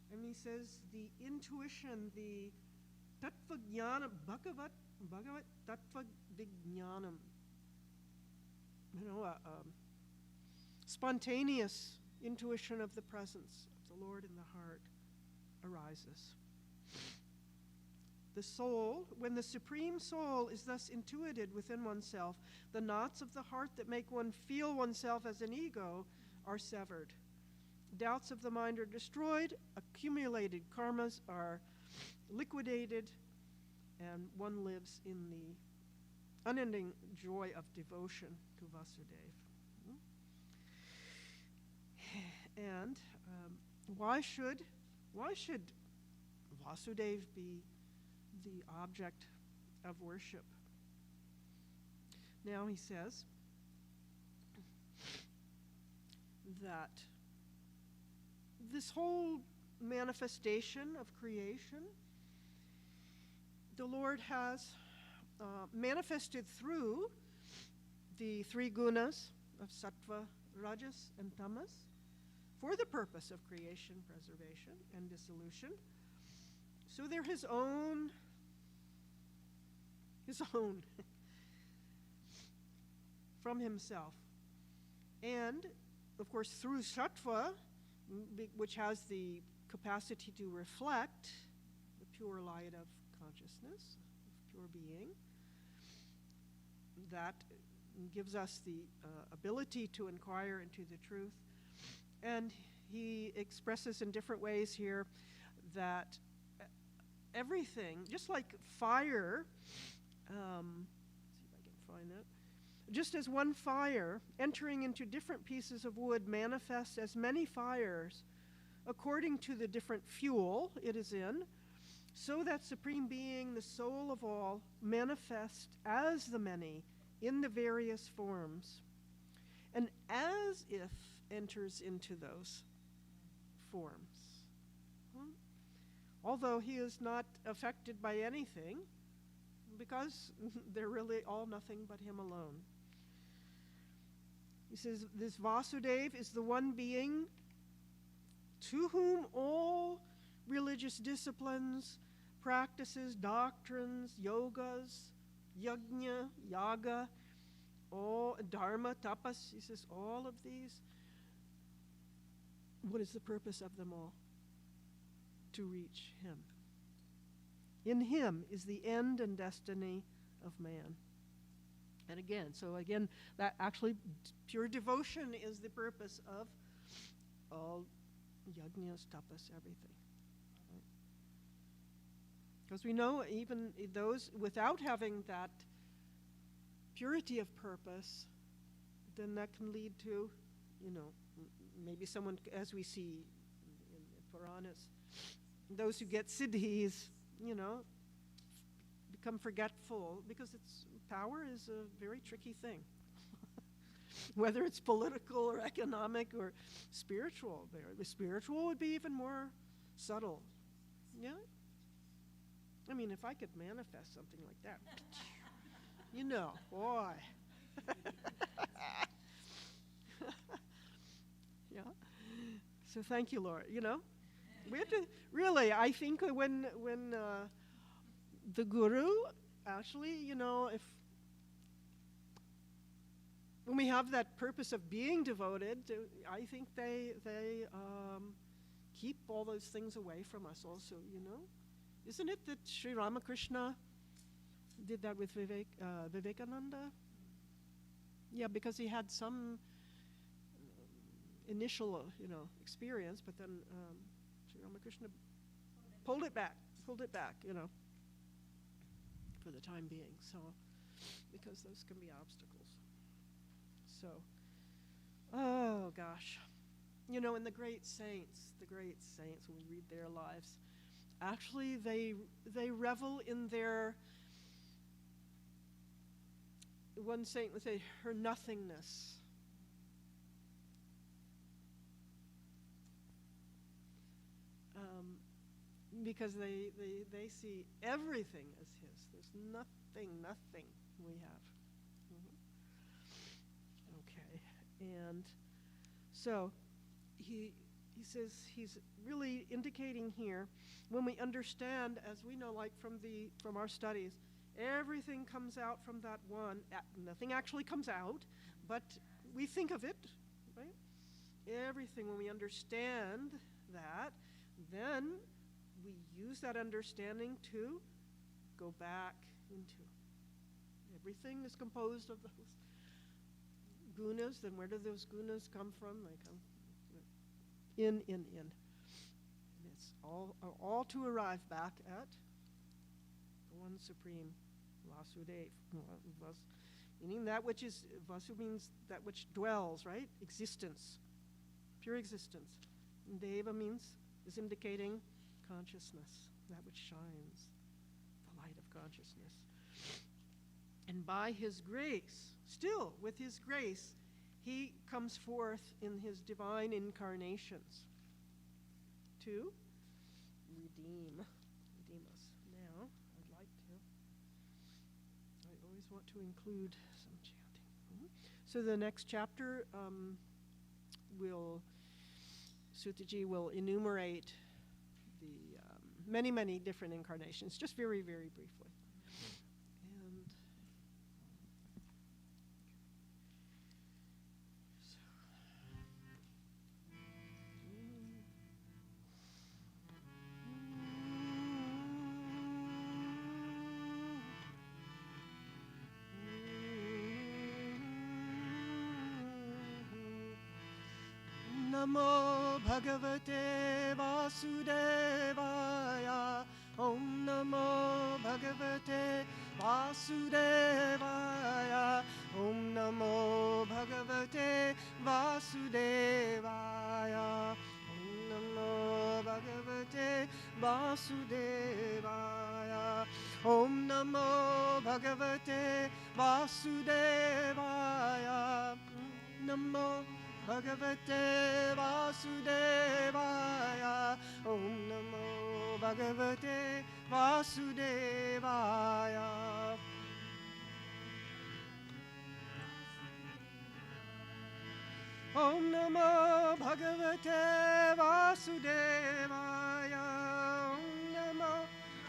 And he says the intuition, the tattva jnana, Bhagavat tattva vijnanam, spontaneous intuition of the presence of the Lord in the heart arises. The soul, when the Supreme Soul is thus intuited within oneself, the knots of the heart that make one feel oneself as an ego are severed. Doubts of the mind are destroyed, accumulated karmas are liquidated, and one lives in the unending joy of devotion to Vasudeva. And why should Vasudeva be the object of worship? Now he says that this whole manifestation of creation, the Lord has manifested through the three gunas of sattva, rajas, and tamas for the purpose of creation, preservation, and dissolution. So they're his own from himself. And, of course, through sattva, which has the capacity to reflect the pure light of consciousness, of pure being, that gives us the ability to inquire into the truth. And he expresses in different ways here that everything, just like fire, see if I can find that, just as one fire entering into different pieces of wood manifests as many fires according to the different fuel it is in, so that Supreme Being, the soul of all, manifests as the many in the various forms, and as if enters into those forms. Although he is not affected by anything, because they're really all nothing but him alone. He says, this Vasudeva is the one being to whom all religious disciplines, practices, doctrines, yogas, yajna, yaga, all dharma, tapas, he says, all of these, what is the purpose of them all? To reach him. In him is the end and destiny of man. And again, that actually pure devotion is the purpose of all yajnas, tapas, everything. Because we know even those without having that purity of purpose, then that can lead to, maybe someone, as we see in the Puranas, those who get siddhis, become forgetful, because power is a very tricky thing. Whether it's political or economic or spiritual. The spiritual would be even more subtle. Yeah? I mean, if I could manifest something like that, boy. Yeah. So thank you, Lord. We have to really, I think when the guru actually, when we have that purpose of being devoted, I think they keep all those things away from us also, Isn't it that Sri Ramakrishna did that with Vivekananda? Yeah, because he had some initial, experience, but then Sri Ramakrishna pulled it back, for the time being. So, because those can be obstacles. So, oh gosh, and the great saints, when we read their lives, actually they revel in their, one saint would say, her nothingness. Because they see everything as his. There's nothing we have. Okay, and so he says he's really indicating here, when we understand, as we know, like from our studies, everything comes out from that one. Nothing actually comes out, but we think of it, right? Everything, when we understand that, then we use that understanding to go back into everything is composed of those gunas. Then where do those gunas come from? They come in. And it's all to arrive back at the one supreme Vasudev. Meaning that which is, Vasu means that which dwells, right? Existence, pure existence. And Deva is indicating consciousness, that which shines, the light of consciousness. And by his grace, still with his grace, he comes forth in his divine incarnations to redeem us. Now, I'd like to, I always want to include some chanting. So the next chapter Sutaji will enumerate the many, many different incarnations, just very, very briefly. And Namo Bhagavate Vasudevaya. Om Namo Bhagavate Vasudevaya. Om Namo Bhagavate Vasudevaya. Om Namo Bhagavate Vasudevaya. Om Namo Bhagavate Vasudevaya. Namo Bhagavate Vasudevaya. Om Namo Bhagavate Vasudevaya. Om Namo Bhagavate Vasudevaya. Om Namo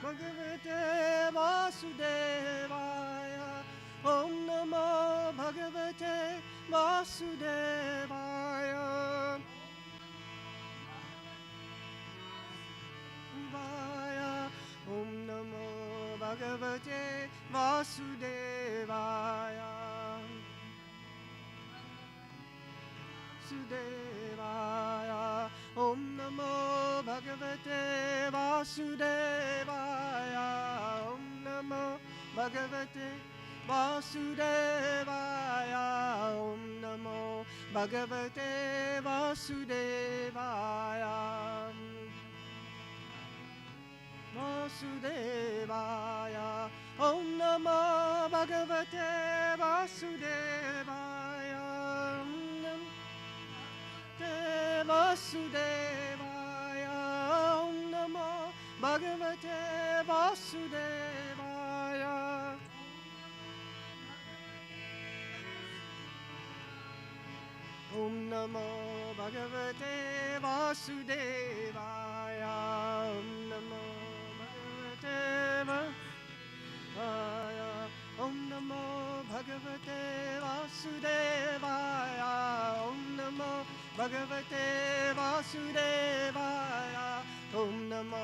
Bhagavate Vasudevaya. Om Namo Bhagavate Vasudevaya. Om Namo Bhagavate Vasudevaya. Vasudevaya. Om Namo Bhagavate Vasudevaya. Om Namo Bhagavate Vasudevaya. Om Namo Bhagavate Vasudevaya. Vasudevaya. Om Namo Bhagavate Vasudevaya. Vasudevaya. Om Namo Bhagavate Vasudevaya. Om Namo Bhagavate Vasudevaya. Om Namo Bhagavate Vasudevaya. Om Namo Bhagavate Vasudevaya. Om Namo Bhagavate Vasudevaya. Om Namo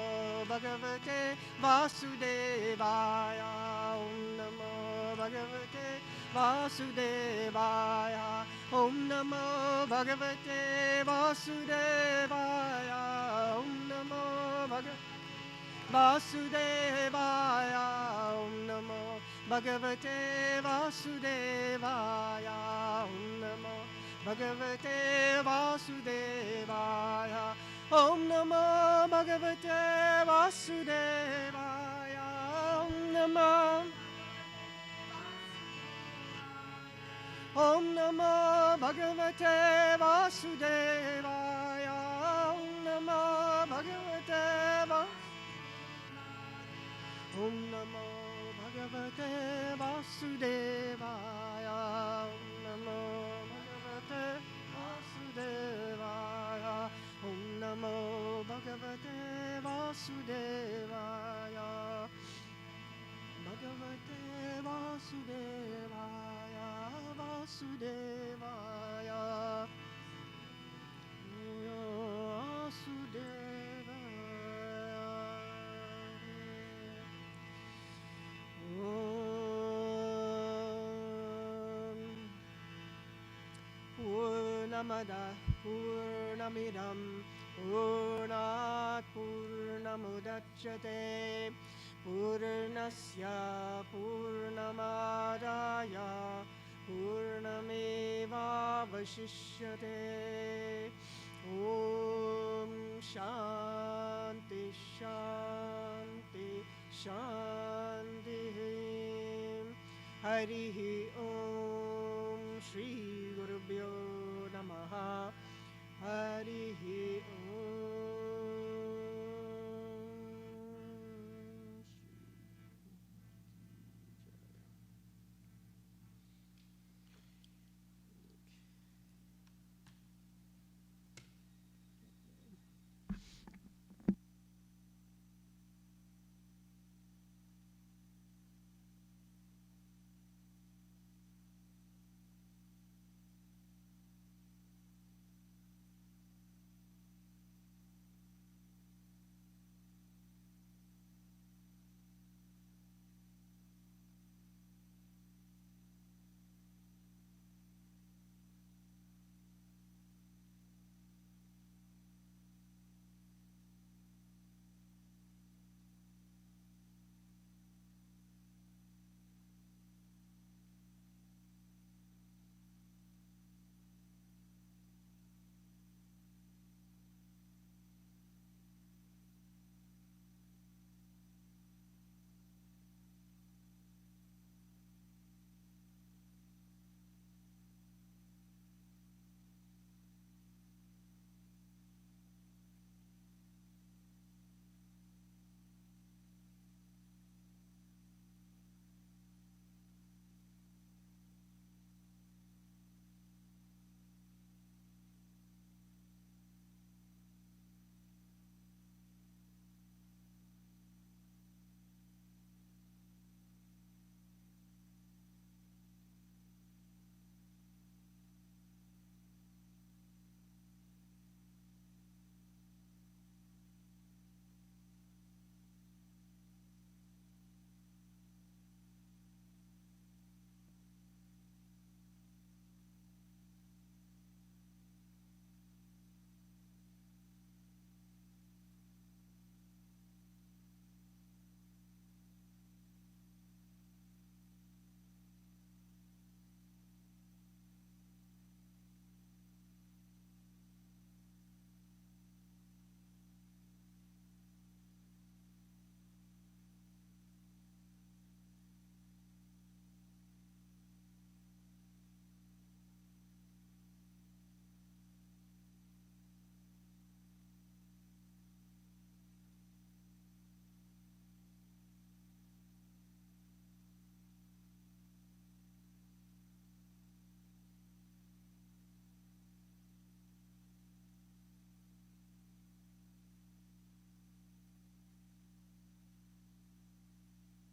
Bhagavate Vasudevaya. Om Namo Bhagavate Vasudevaya. Om Namo Bhagavate Vasudevaya. Om Namo Vasudevaya. Om Namo Bhagavate Vasudevaya. Om Namo Bhagavate Vasudevaya. Om Namo Bhagavate Vasudevaya. Om Namo Om Namo Bhagavate Vasudevaya. Om Namo Bhagavate Om Namo Bhagavate Vasudevaya. Om Namo Bhagavate Vasudevaya. Om Namo Bhagavate Vasudevaya. Bhagavate Vasudevaya. Vasudevaya. Vasudevaya. पूर्णमदः पूर्णमिदं पूर्णात् पूर्णमुदच्यते पूर्णस्य पूर्णमादाय पूर्णमेवावशिष्यते ॐ शान्ति शान्ति शान्तिः हरिः ॐ श्रीगुरुभ्यो नमः हरिः